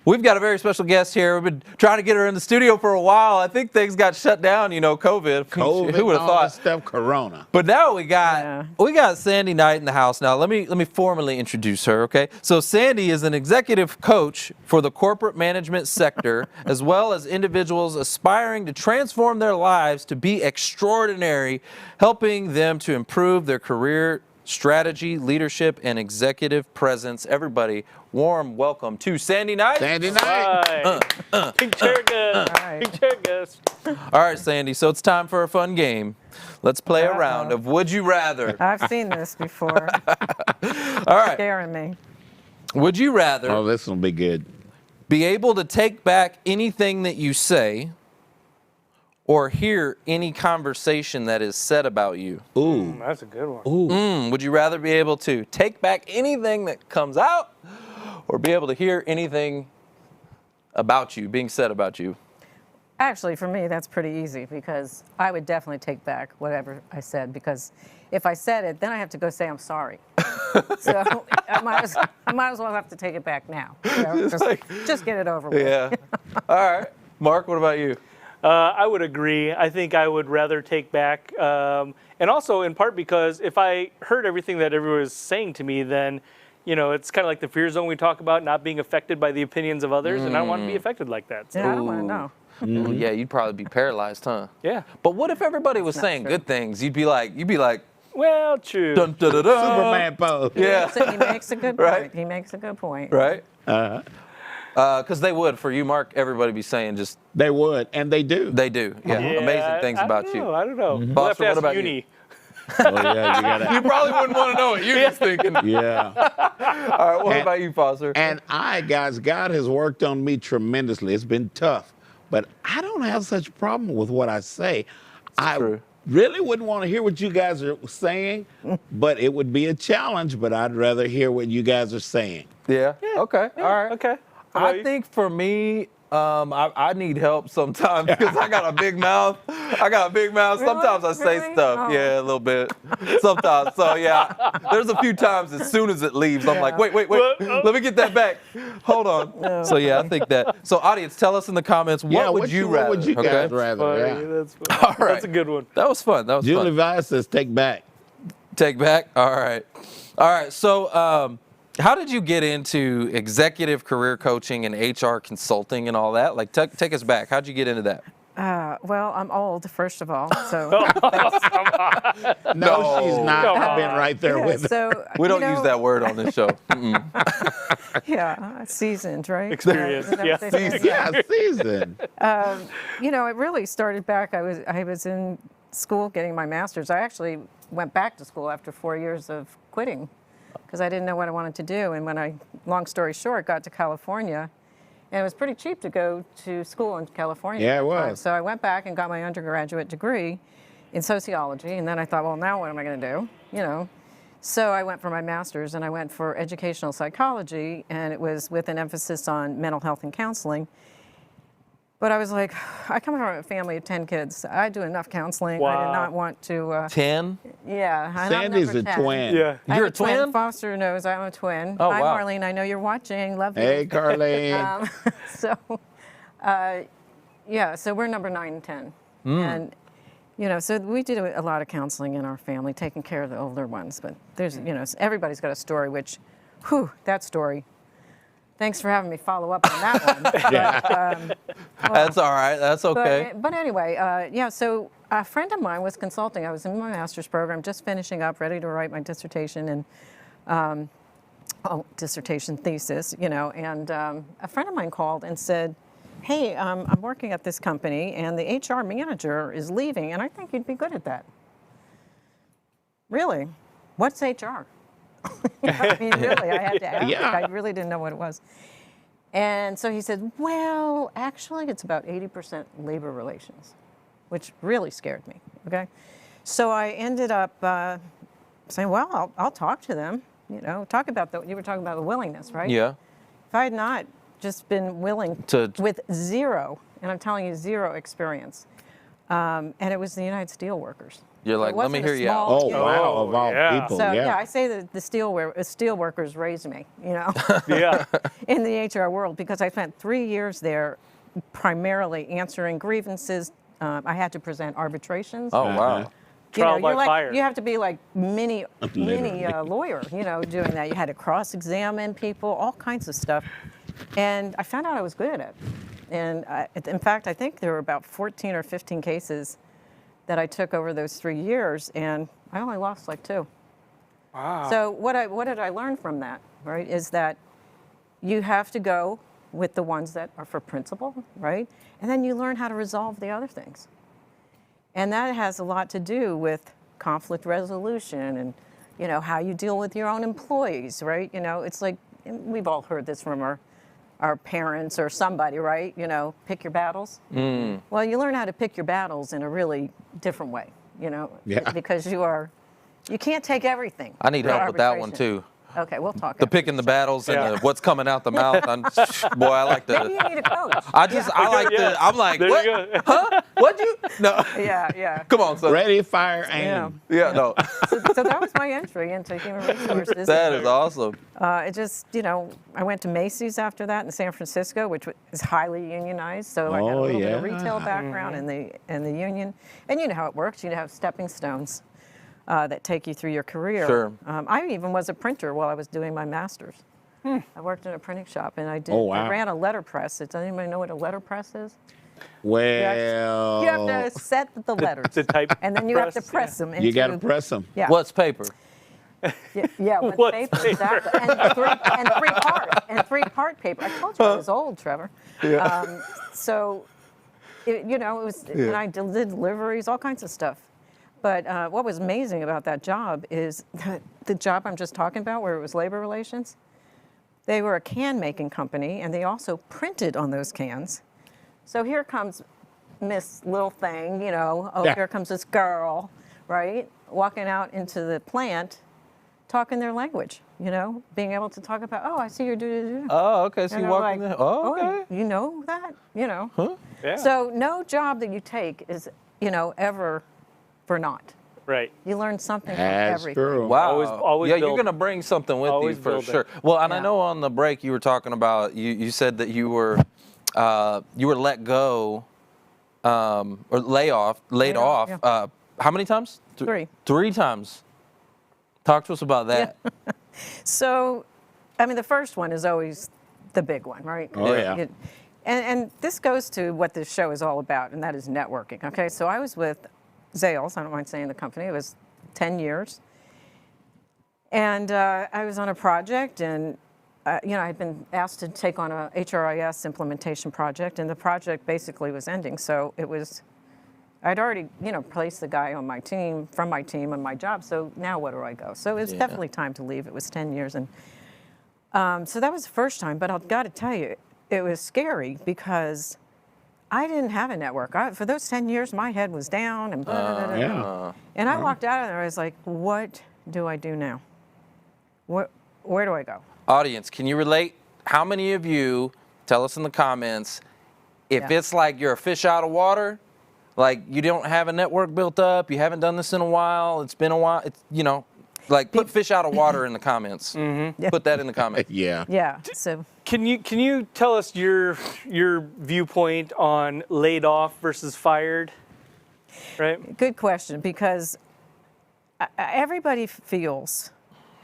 we've got a very special guest here. We've been trying to get her in the studio for a while. I think things got shut down, you know, COVID. Who would have all thought? that stuff, Corona. But now we got Sandi Knight in the house. Now let me formally introduce her, okay? So Sandi is an executive coach for the corporate management sector, as well as individuals aspiring to transform their lives to be extraordinary, helping them to improve their career strategy, leadership, and executive presence. Everybody, warm welcome to Sandi Knight. Sandi Knight. Pink chair guest. Pink chair guest. All right, Sandi, so it's time for a fun game. Let's play a round of Would You Rather. I've seen this before. All right. Scaring me. Would you rather Oh, this will be good. be able to take back anything that you say or hear any conversation that is said about you? Ooh. That's a good one. Would you rather be able to take back anything that comes out or be able to hear anything about you, being said about you? Actually, for me, that's pretty easy because I would definitely take back whatever I said, because if I said it, then I have to go say I'm sorry. So I might as well have to take it back now. You know, just get it over with. Yeah. All right. Mark, what about you? I would agree. I think I would rather take back, and also in part because if I heard everything that everyone was saying to me, then, you know, it's kind of like the fear zone we talk about, not being affected by the opinions of others, and I don't want to be affected like that. So. Yeah, I don't want to know. Well, yeah, you'd probably be paralyzed, huh? Yeah. But what if everybody was saying good things? You'd be like, Well, true. dun, dun, dun, dun. Superman pose. Yeah. So he makes a good point. Right. He makes a good point. Right? Uh-huh. Because they would, for you, Mark, everybody be saying just. They would, and they do. They do, yeah. Amazing things about you. I don't know. Mm-hmm. We'll have Foster, to what ask about Uni. you? Oh, yeah, you gotta. You probably wouldn't want to know what you're just thinking. Yeah. All right, what about you, Foster? And guys, God has worked on me tremendously. It's been tough, but I don't have such a problem with what I say. I really wouldn't want to hear what you guys are saying, but it would be a challenge, but I'd rather hear what you guys are saying. Yeah. Okay. All right. Okay. I think for me, I need help sometimes because I got a big mouth. Sometimes I say stuff. Oh. Yeah, a little bit. Sometimes. So yeah, there's a few times as soon as it leaves, I'm like, wait. Let me get that back. Hold on. So yeah, I think that. So audience, tell us in the comments, what would you rather? What would you guys rather? Yeah. That's fun. All right. That's a good one. That was fun. Julie Vice says, take back. Take back? All right. So how did you get into executive career coaching and HR consulting and all that? Like, take us back. How'd you get into that? Well, I'm old, first of all, so. No, she's not. I've been right there with her. So, We don't use that word on this show. Yeah, seasoned, right? Experience, Is that yeah. what they say? Yeah, seasoned. It really started back. I was in school getting my master's. I actually went back to school after 4 years of quitting because I didn't know what I wanted to do. And when long story short, got to California, and it was pretty cheap to go to school in California. Yeah, it was. So I went back and got my undergraduate degree in sociology, and then I thought, well, now what am I going to do? So I went for my master's, and I went for educational psychology, and it was with an emphasis on mental health and counseling. But I was like, I come from a family of 10 kids. I do enough counseling. Wow. I did not want to. 10? Yeah. I'm Sandy's number a 10. twin. Yeah. I'm You're a twin? twin. Foster knows I'm a twin. Oh, Hi, wow. Marlene. I know you're watching. Love you. Hey, Carlene. So we're number 9 and 10. And, so we did a lot of counseling in our family, taking care of the older ones. But there's, everybody's got a story, which, that story. Thanks for having me follow up on that one. That's all right. That's okay. But anyway, so a friend of mine was consulting. I was in my master's program, just finishing up, ready to write my dissertation and dissertation thesis, and a friend of mine called and said, hey, I'm working at this company and the HR manager is leaving and I think you'd be good at that. Really? What's HR? I mean, really, I had to ask. Yeah. I really didn't know what it was. And so he said, well, actually, it's about 80% labor relations, which really scared me, okay? So I ended up saying, well, I'll talk to them, talk about you were talking about the willingness, right? Yeah. If I had not just been willing with zero, and I'm telling you, zero experience, and it was the United Steelworkers. You're like, let me hear you out. Oh, wow, of all yeah. people, So yeah. I say that the steel workers raised me, Yeah. in the HR world because I spent 3 years there, primarily answering grievances. I had to present arbitrations. Oh, wow. Trial by fire. You have to be like mini lawyer, doing that. You had to cross-examine people, all kinds of stuff, and I found out I was good at it. And in fact, I think there were about 14 or 15 cases that I took over those 3 years, and I only lost like 2. Wow. So what did I learn from that, right, is that you have to go with the ones that are for principle, right? And then you learn how to resolve the other things. And that has a lot to do with conflict resolution and, how you deal with your own employees, right? It's like, we've all heard this from our parents or somebody, right? Pick your battles. Well, you learn how to pick your battles in a really different way, Yeah. because you can't take everything. I need for help with that one, arbitration. too. Okay, we'll talk. The picking the battles and Yeah. the what's coming out the mouth. Boy, I like Maybe to. you need a coach. I'm like, There what? you go. Huh? What'd you? No. Yeah. Come on, son. Ready, fire, aim. Yeah, no. So that was my entry into human resources. That is awesome. It just, I went to Macy's after that in San Francisco, which is highly unionized. So I got a little bit of retail background in the union. And you know how it works. You have stepping stones that take you through your career. Sure. I even was a printer while I was doing my master's. I worked in a printing shop, and I ran a letterpress. Does anybody know what a letterpress is? Well, You have to set the letters, The type and then you have to press them. you got to press them. Yeah. What's paper? Yeah, with What's paper, paper? exactly. And three parts. chart paper. I told you I was old, Trevor. Yeah. So, it was, and I did deliveries, all kinds of stuff. But what was amazing about that job is the job I'm just talking about, where it was labor relations. They were a can making company, and they also printed on those cans. So here comes Miss Little Thing, here comes this girl, right, walking out into the plant, talking their language, being able to talk about, I see you're doing. Oh, okay. So you walk like, in there. Oh, okay. You know that, Huh? Yeah. So no job that you take is, ever for naught. Right. You learn something from That's everything. true. Wow. Always yeah, build. you're going to bring something with you Always for build it. sure. Well, and I Yeah. know on the break you were talking about, you said that you were let go or laid off. Yeah. How many times? 3. 3 times. Talk to us about that. So, I mean, the first one is always the big one, right? Oh, yeah. And this goes to what this show is all about, and that is networking. Okay, so I was with 𝐤𝐧𝐶, I don't mind saying the company. It was 10 years. And I was on a project, and I'd been asked to take on a HRIS implementation project, and the project basically was ending. So I'd already, placed the guy on my team, from my team on my job, so now where do I go? So it was definitely time to leave. It was 10 years. And so that was the first time, but I've got to tell you, it was scary because I didn't have a network. For those 10 years, my head was down and blah, blah, blah, blah, blah. And I walked out of there, I was like, what do I do now? Where do I go? Audience, can you relate? How many of you, tell us in the comments, if it's like you're a fish out of water, like you don't have a network built up, you haven't done this in a while, it's been a while, like put fish out of water in the comments. Yeah. Put that in the comments. Yeah. Yeah, so. Can you tell us your viewpoint on laid off versus fired? Right. Good question, because everybody feels,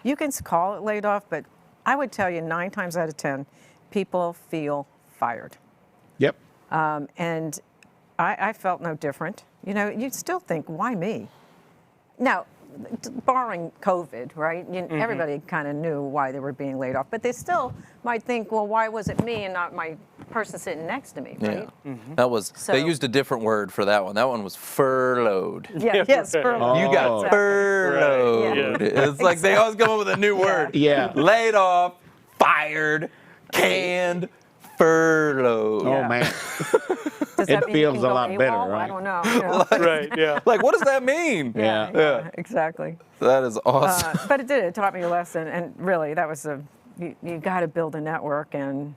you can call it laid off, but I would tell you 9 times out of 10, people feel fired. Yep. And I felt no different. You'd still think, why me? Now, barring COVID, right? Everybody kind of knew why they were being laid off, but they still might think, well, why was it me and not my person sitting next to me, right? Yeah. That was, they used a different word for that one. That one was furloughed. Yeah, yes, furloughed. You got furloughed. Right. Yeah. It's like they always come up with a new word. Yeah. Laid off, fired, canned, furloughed. Oh, man. Does that It mean you feels can a go lot AWOL? better, I right? don't know. Right. Yeah. Like, what does that mean? Yeah, exactly. That is awesome. But it did. It taught me a lesson, and really, that was you got to build a network, and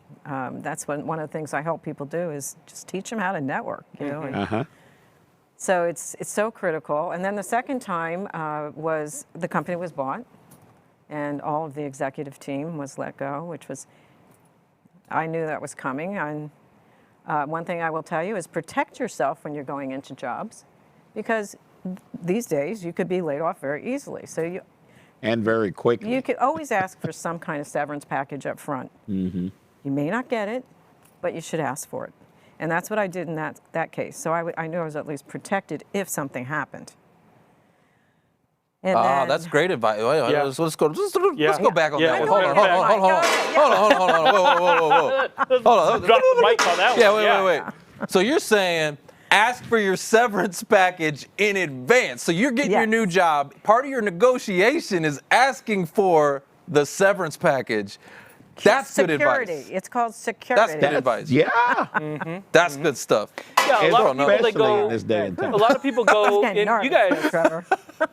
that's one of the things I help people do is just teach them how to network. And so it's so critical. And then the second time was the company was bought, and all of the executive team was let go, which was I knew that was coming. And one thing I will tell you is protect yourself when you're going into jobs, because these days you could be laid off very easily. So And very quickly. you could always ask for some kind of severance package up front. You may not get it, but you should ask for it. And that's what I did in that case. So I knew I was at least protected if something happened. And then, That's great advice. Yeah. Let's go back on Yeah. that one. Hold on. Hold on. Drop the mic on that one. Yeah, wait. So you're saying ask for your severance package in advance. So you're getting your new job. Part of your negotiation is asking for the severance package. That's security. good advice. It's called security. That's good advice. Yeah. That's good stuff. Yeah, a lot of people they Especially go. in this day and time. A lot of people go. Getting And you nervous, guys, Trevor.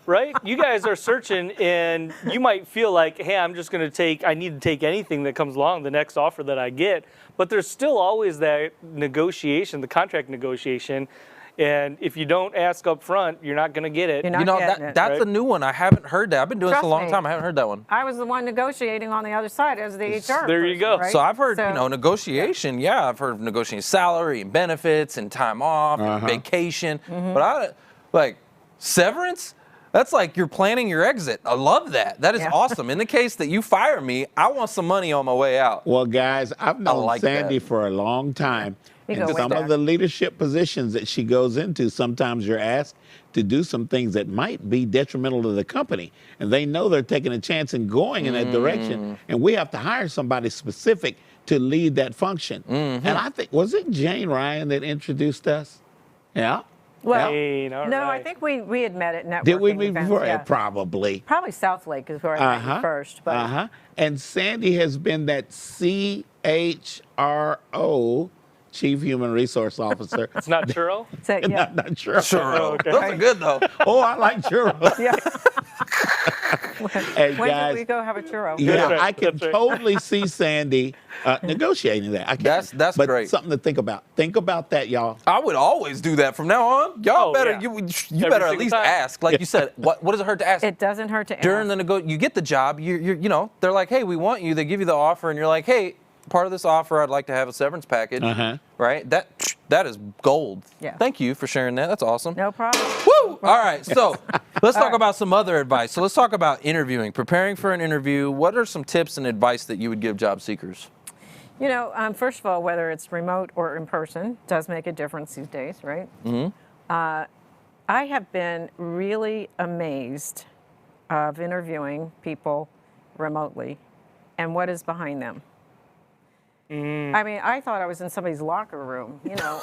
right? You guys are searching, and you might feel like, hey, I'm just going to I need to take anything that comes along, the next offer that I get. But there's still always that negotiation, the contract negotiation. And if you don't ask up front, you're not going to get it. You're not getting it. That's a new one. I haven't heard that. I've been doing this Trust a long me. time. I haven't heard that one. I was the one negotiating on the other side as the HR There you person, go. right? So I've heard, So- negotiation. Yeah, I've heard of negotiating salary and benefits and time off and vacation. But severance, that's like you're planning your exit. I love that. That is awesome. In the case that you fire me, I want some money on my way out. Well, guys, I've known like Sandy that. for a long time. We And go way some back. of the leadership positions that she goes into, sometimes you're asked to do some things that might be detrimental to the company. And they know they're taking a chance and going in that direction. And we have to hire somebody specific to lead that function. And I think, was it Jane Ryan that introduced us? Yeah. Well, Hey, all no, I right. think we had met at networking Did we meet events, before? yeah. Probably. Probably South Lake is where I met you first. But And Sandy has been that CHRO, Chief Human Resource Officer. It's not churro? so, yeah. Not churro. Churro. Oh, okay. Those are good though. Oh, I like churros. Yeah. And When guys, did we go have a churro? yeah, That's right, I can that's right. totally see Sandy negotiating that. I can. That's but great. Something to think about. Think about that, y'all. I would always do that from now on. Y'all Oh, better yeah. you Every better at single least time. ask. Like you said, what does it hurt to ask? It doesn't hurt to During ask. the you get the job. You know they're like, hey, we want you. They give you the offer, and you're like, hey, part of this offer, I'd like to have a severance package. Right? That is gold. Yeah. Thank you for sharing that. That's awesome. No problem. Woo! All right, so let's talk about some other advice. So let's talk about interviewing, preparing for an interview. What are some tips and advice that you would give job seekers? You know, first of all, whether it's remote or in person does make a difference these days, right? I have been really amazed of interviewing people remotely and what is behind them. I mean, I thought I was in somebody's locker room. You know,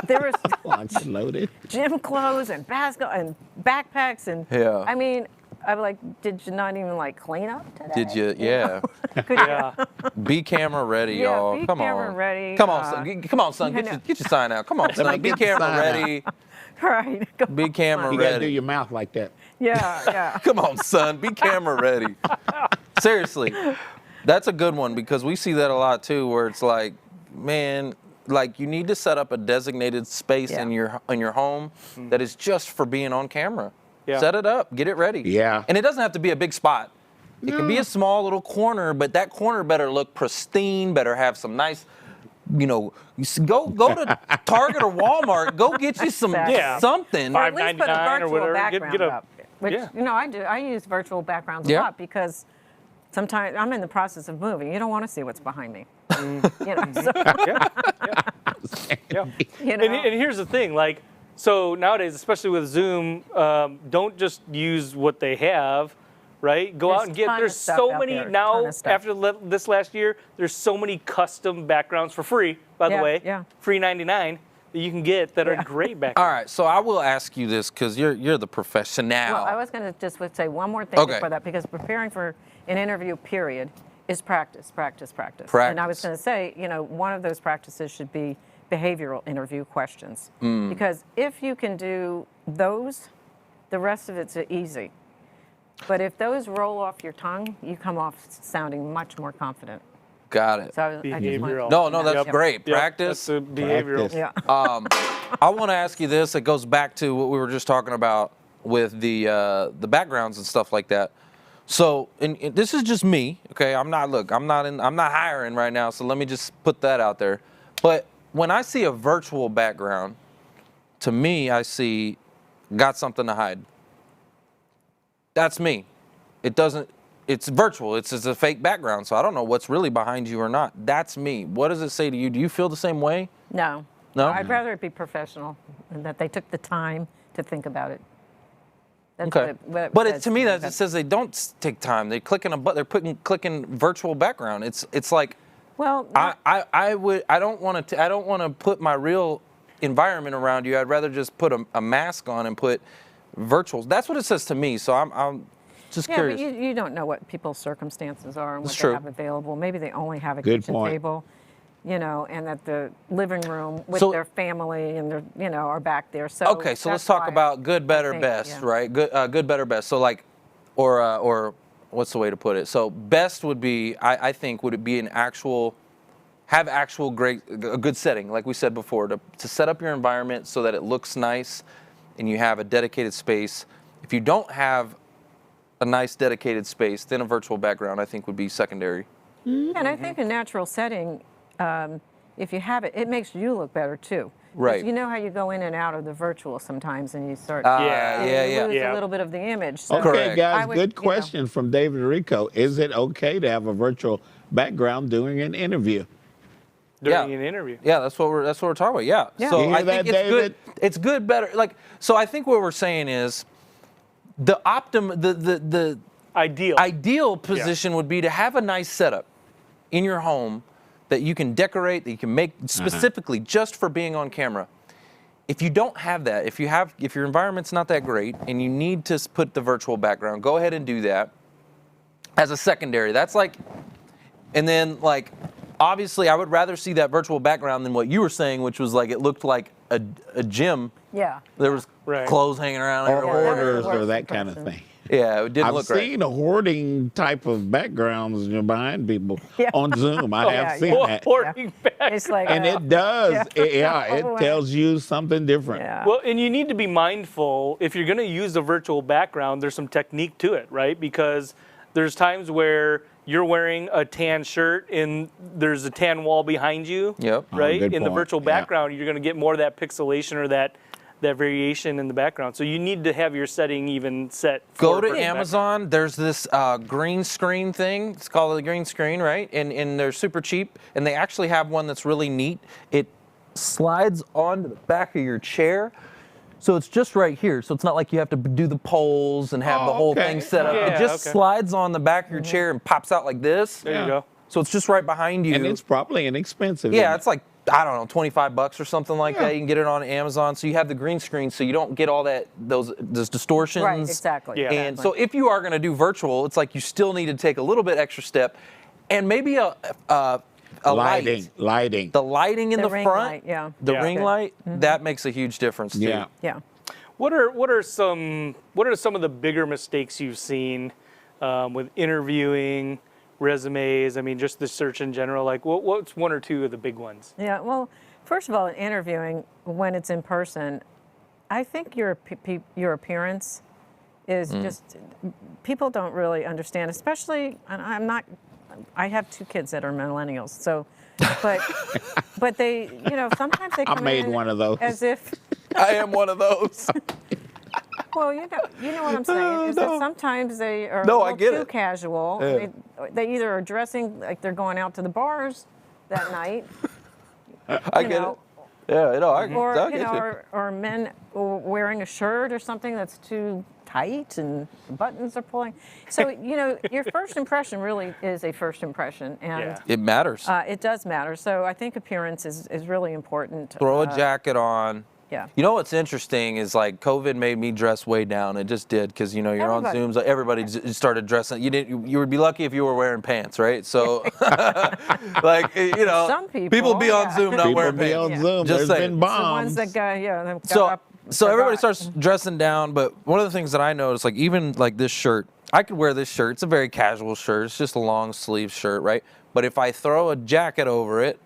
there was Launch loaded. gym clothes and backpacks and. Yeah. I mean, I'm like, did you not even like clean up today? Did you? Yeah. Could you? Yeah. Be camera ready, Yeah, y'all. be Come camera on. ready. Come on, son. Come on, son. I Get know. your sign out. Come on, son. me Be get the camera sign out. ready. Right. Come Be on. camera You gotta do ready. your mouth like that. Yeah, yeah. Come on, son. Be camera ready. Seriously. That's a good one because we see that a lot too, where it's like, man, like you need to set up a designated space in your home that is just for being on camera. Yeah. Set it up, get it ready. Yeah. And it doesn't have to be a big spot. It can be a small little corner, but that corner better look pristine, better have some nice, you know, go to Target or Walmart, go get you some Yeah. something. Or at least put a $5.99 or virtual whatever, background get a- up. Which, yeah. you know, I do. I use virtual backgrounds a Yeah. lot because sometimes I'm in the process of moving. You don't want to see what's behind me. You know, so, Yeah. you know. And here's the thing, like, so nowadays, especially with Zoom, don't just use what they have, right? Go There's out and get. ton of There's stuff so out many there, ton now. of stuff. After this last year, there's so many custom backgrounds for free. By the Yeah, way, yeah. free 99 that you can get that are Yeah. great backgrounds. All right, so I will ask you this because you're the professional. Well, I was going to just say one more thing Okay. before that because preparing for an interview period is practice, practice, practice. Practice. And I was going to say, you know, one of those practices should be behavioral interview questions. Because if you can do those, the rest of it's easy. But if those roll off your tongue, you come off sounding much more confident. Got it. So I just Behavioral. No, that's Yep. great. Yep, Practice. That's a behavioral. Yeah. I want to ask you this. It goes back to what we were just talking about with the backgrounds and stuff like that. So, and this is just me, okay? I'm not hiring right now, so let me just put that out there. But when I see a virtual background, to me, I see got something to hide. That's me. It's virtual. It's a fake background, so I don't know what's really behind you or not. That's me. What does it say to you? Do you feel the same way? No. No? I'd rather it be professional and that they took the time to think about it. That's Okay. what it But says to me, me. it says they don't take time. They click they're clicking virtual background. It's like Well, I don't want to put my real environment around you. I'd rather just put a mask on and put virtual. That's what it says to me. So I'm just yeah, curious. but you don't know what people's circumstances are and what That's they true. have available. Maybe they only have a Good kitchen point. table, you know, and that the living room with So- their family and their, you know, are back there. So Okay, so let's that's talk why about good, better, think, best, yeah. right? Good, better, best. So like, or what's the way to put it? So best would be, I think, would it be have actual a good setting, like we said before, to set up your environment so that it looks nice, and you have a dedicated space. If you don't have a nice dedicated space, then a virtual background I think would be secondary. And I think a natural setting, if you have it, it makes you look better too. 'Cause Right. You know how you go in and out of the virtual sometimes, and you start. Yeah. you lose Yeah. a little bit of the image. So Okay, Correct. I guys, would, good you know, question from David Rico. Is it okay to have a virtual background during an interview? During Yeah. an interview. Yeah, that's what we're talking about. Yeah. Yeah. So You hear I think that, it's good. David? It's good, better. Like, so I think what we're saying is the Ideal. ideal position would be to have a nice setup in your home that you can decorate, that you can make specifically just for being on camera. If you don't have that, if your environment's not that great and you need to put the virtual background, go ahead and do that as a secondary. That's like, and then like, obviously I would rather see that virtual background than what you were saying, which was like, it looked like a gym. Yeah. There was clothes hanging around Or everywhere. orders or that kind of thing. Yeah, it didn't I've look right. seen a hoarding type of backgrounds behind people on Zoom. I have seen that. Hoarding background. It's like, And it does. It tells you something different. Well, and you need to be mindful if you're going to use a virtual background. There's some technique to it, right? Because there's times where you're wearing a tan shirt and there's a tan wall behind you. Yep. Right. good In the point. virtual Yeah. background, you're going to get more of that pixelation or that variation in the background. So you need to have your setting even set. Go for to virtual Amazon. There's this green screen thing. It's called the green screen, right? And they're super cheap. And they actually have one that's really neat. It slides onto the back of your chair. So it's just right here. So it's not like you have to do the poles and have the whole thing set up. It just slides on the back of your chair and pops out like this. There you go. So it's just right behind you. And it's probably inexpensive. Yeah, isn't it's like, I don't know, 25 bucks or something like that. You can get it on Amazon. So you have the green screen, so you don't get all those distortions. Right, exactly. Yeah. And so if you are going to do virtual, it's like you still need to take a little bit extra step, and maybe a lighting. light. The lighting in the ring front, light, yeah. the Yeah. ring light, that makes a huge difference too. Yeah. Yeah. What are some of the bigger mistakes you've seen with interviewing, resumes? I mean, just the search in general. Like, what's one or two of the big ones? Yeah, well, first of all, in interviewing, when it's in person, I think your appearance is just, people don't really understand, especially, and I have 2 kids that are millennials, so, but they, sometimes they come I made in one of those. as if, I am one of those. well, you know what I'm saying, is that sometimes they are No, a I little get too it. casual. Yeah. They either are dressing like they're going out to the bars that night, I get it. Yeah, I or get you. or men wearing a shirt or something that's too tight and the buttons are pulling. So your first impression really is a first impression, and It matters. it does matter. So I think appearance is really important. Throw a jacket on. Yeah. You know what's interesting is like COVID made me dress way down. It just did because you're on Everybody. Zooms. Everybody started dressing. You would be lucky if you were wearing pants, right? So, like Some people, be on Zoom not People wearing be pants. on Zoom. Just There's saying. been The ones bombs. that got So up. everybody forgot. starts dressing down. But one of the things that I noticed, like even like this shirt, I could wear this shirt. It's a very casual shirt. It's just a long sleeve shirt, right? But if I throw a jacket over it,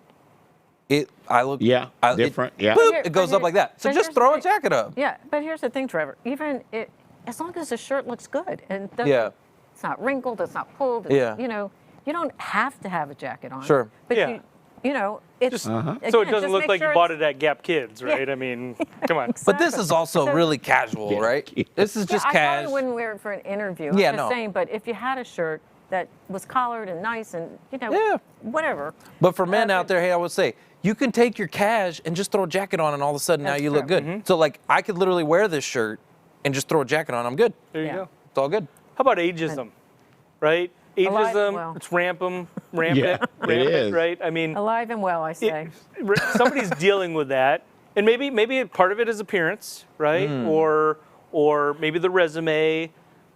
I look different. Boop, But it goes up like that. So but just here's throw the a jacket up. Yeah, but here's the thing, Trevor. Even as long as the shirt looks good and it doesn't, it's not wrinkled, it's not pulled. It's, you don't have to have a jacket on. Sure. But Yeah. it's So it again, doesn't just look make like sure you bought it at Gap Kids, right? I mean, come on. But this is also really casual, right? This is just I casual. probably wouldn't wear it for an interview. Yeah, I'm just no. saying, but if you had a shirt that was collared and nice and whatever. But for men out there, hey, I would say you can take your cash and just throw a jacket on, and all of a sudden now That's you look true. good. So like I could literally wear this shirt and just throw a jacket on. I'm good. There you go. It's all good. How about ageism, right? Ageism, it's rampant, is. right? I mean, Alive and well, I say. somebody's dealing with that, and maybe part of it is appearance, right? Or maybe the resume,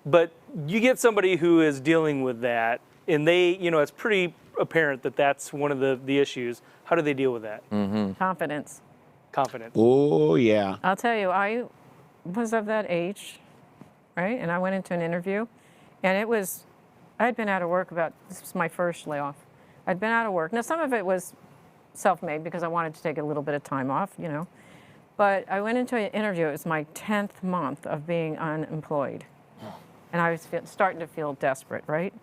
but you get somebody who is dealing with that, and they, it's pretty apparent that that's one of the issues. How do they deal with that? Confidence. Confidence. Oh, yeah. I'll tell you, I was of that age, right? And I went into an interview, and I had been out of work this was my first layoff. I'd been out of work. Now, some of it was self-made because I wanted to take a little bit of time off, But I went into an interview. It was my 10th month of being unemployed. And I was starting to feel desperate, right?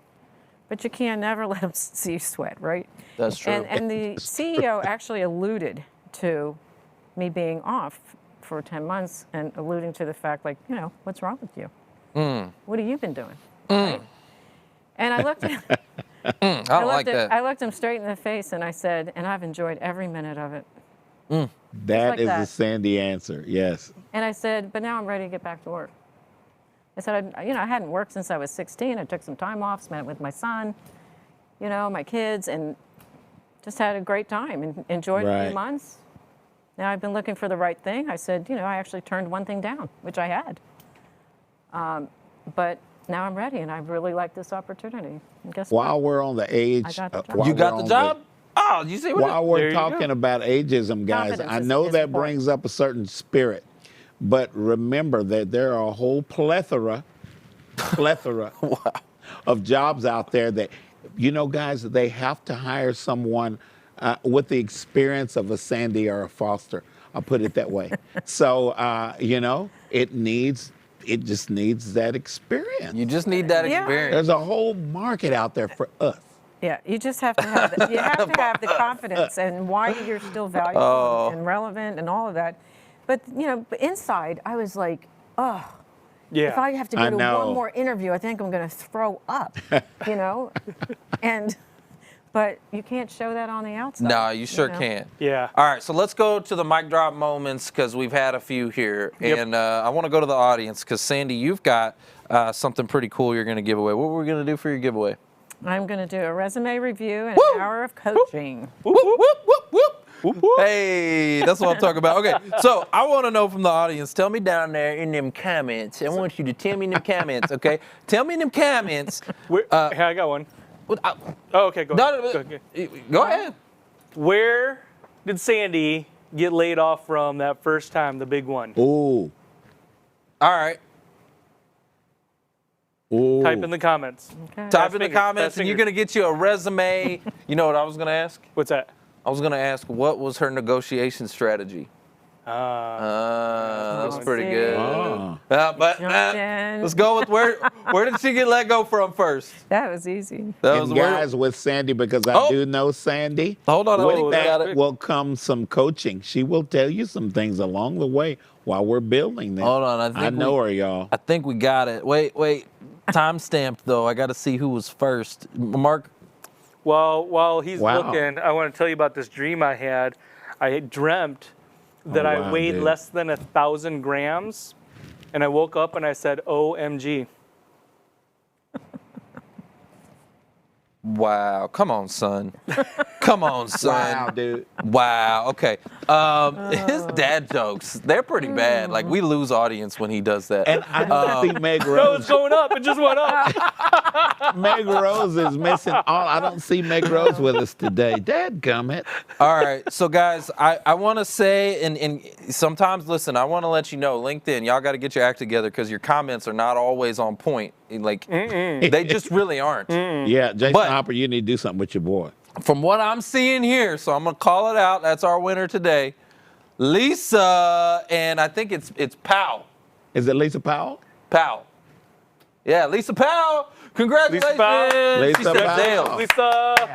But you can never let them see you sweat, right? That's true. And the CEO actually alluded to me being off for 10 months and alluding to the fact, like, what's wrong with you? What have you been doing? Right? And I looked at I don't like that. I looked him straight in the face and I said, and I've enjoyed every minute of it. That like is that. a Sandy answer. Yes. And I said, but now I'm ready to get back to work. I said, I hadn't worked since I was 16. I took some time off, spent it with my son, my kids, and just had a great time and enjoyed a Right. few months. Now I've been looking for the right thing. I said, I actually turned one thing down, which I had. But now I'm ready, and I really like this opportunity. And guess While what? we're on the age, I got the job. while You got we're the on job? Oh, you see what? While There we're you talking go. about ageism, guys, Confidence I is- know is that important. brings up a certain spirit, but remember that there are a whole plethora of jobs out there that, guys, they have to hire someone with the experience of a Sandy or a Foster. I'll put it that way. So, it just needs that experience. You just need that Yeah. experience. There's a whole market out there for us. Yeah, you just have to have the confidence and why you're still valuable and relevant and all of that. But but inside I was like, oh, Yeah. if I have to I go to know. one more interview, I think I'm going to throw up, but you can't show that on the outside. No, you sure know? can't. Yeah. All right, so let's go to the mic drop moments because we've had a few here. Yep. And I want to go to the audience because, Sandy, you've got something pretty cool you're going to give away. What were we going to do for your giveaway? I'm going to do a resume review and Woo! an hour of coaching. Whoop, whoop, whoop, whoop. Hey, that's what I'm talking about. Okay, so I want to know from the audience, tell me down there in them comments. I want you to tell me in them comments, okay? Tell me in them comments. Hey, I got one. Oh, okay, go ahead. Go ahead. Where did Sandy get laid off from that first time, the big one? Ooh. All right. Ooh. Type in the comments. Okay. Type in the finger, comments, fast and you're finger. going to get you a resume. You know what I was going to ask? What's that? I was going to ask, what was her negotiation strategy? That was pretty see. good. Ah. But Jumped in. let's go with where did she get let go from first? That was easy. That was And guys, with Sandy, because I do know Sandy, Hold on, with I got that it. will come some coaching. She will tell you some things along the way while we're building this. Hold on, I think know her, y'all. I think we got it. Wait. Time stamped though. I got to see who was first. Mark. While he's Wow. looking, I want to tell you about this dream I had. I had dreamt that I wow, weighed dude. less than 1,000 grams, and I woke up and I said, "OMG." Wow. Come on, son. Come on, son. Wow, dude. Wow. Okay. His dad jokes, they're pretty bad. Like, we lose audience when he does that. And I don't see Meg No, Rose. it's going up. It just went up. Meg Rose is missing all. I don't see Meg Rose with us today. Dadgummit. All right. So, guys, I want to say, and sometimes, listen, I want to let you know, LinkedIn, y'all got to get your act together because your comments are not always on point. Like, they just really aren't. Yeah, Jason But- Hopper, you need to do something with your boy. From what I'm seeing here, so I'm going to call it out. That's our winner today. Lisa, and I think it's Powell. Is it Lisa Powell? Powell. Yeah, Lisa Powell. Congratulations. Lisa Powell. Lisa She said Powell. Dale. Lisa.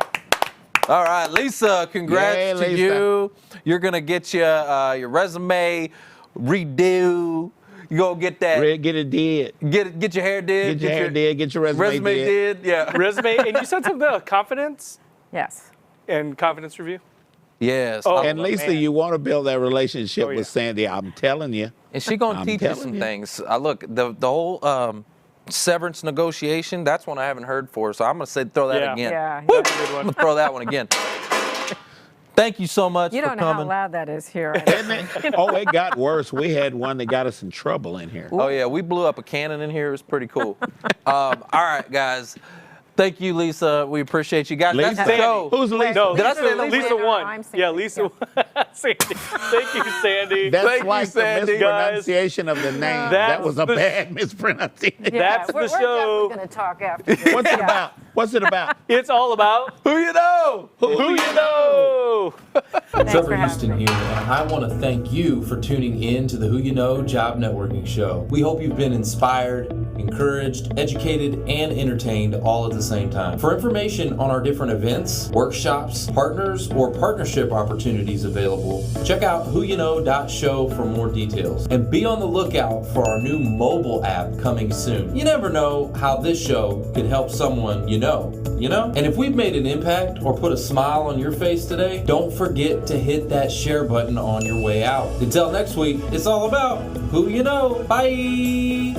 All right, Lisa, congrats Yay, to Lisa. you. You're going to get your resume redo. You go get that. Red, get it did. Get your hair did. Get your hair did. Get your resume did. Yeah. Resume, and you said something about confidence Yes. and confidence review. Yes. Oh. And Lisa, man. you want to build that relationship Oh, yeah. with Sandy. I'm telling you. And she going to I'm teach you telling some you. things. Look, the whole severance negotiation, that's one I haven't heard for. So I'm going to say throw that Yeah. again. Yeah. Woo! That's a good I'm one. going to throw that one again. Thank you so much You for don't know how coming. loud that is here. Oh, it got worse. We had one that got us in trouble in here. Oh, yeah, we blew up a cannon in here. It was pretty cool. All right, guys. Thank you, Lisa. We appreciate you guys. Lisa. That's the show. Who's Lisa? No, Did I say Lisa, Lisa? Lisa won. I'm Sandy. Yeah, Lisa won. Sandy. Thank you, Sandy. That's Thank you, like the Sandy. mispronunciation of the name. That That's was a the- bad mispronunciation. That's we're the show. definitely going to talk after this. What's it about? What's it about? It's all about Who you know? who you know. Thanks Trevor for having Houston me. here, and I want to thank you for tuning in to the Who You Know Job Networking Show. We hope you've been inspired, encouraged, educated, and entertained all at the same time. For information on our different events, workshops, partners, or partnership opportunities available, check out whoyouknow.show for more details. And be on the lookout for our new mobile app coming soon. You never know how this show could help someone you know? And if we've made an impact or put a smile on your face today, don't forget to hit that share button on your way out. Until next week, it's all about who you know. Bye!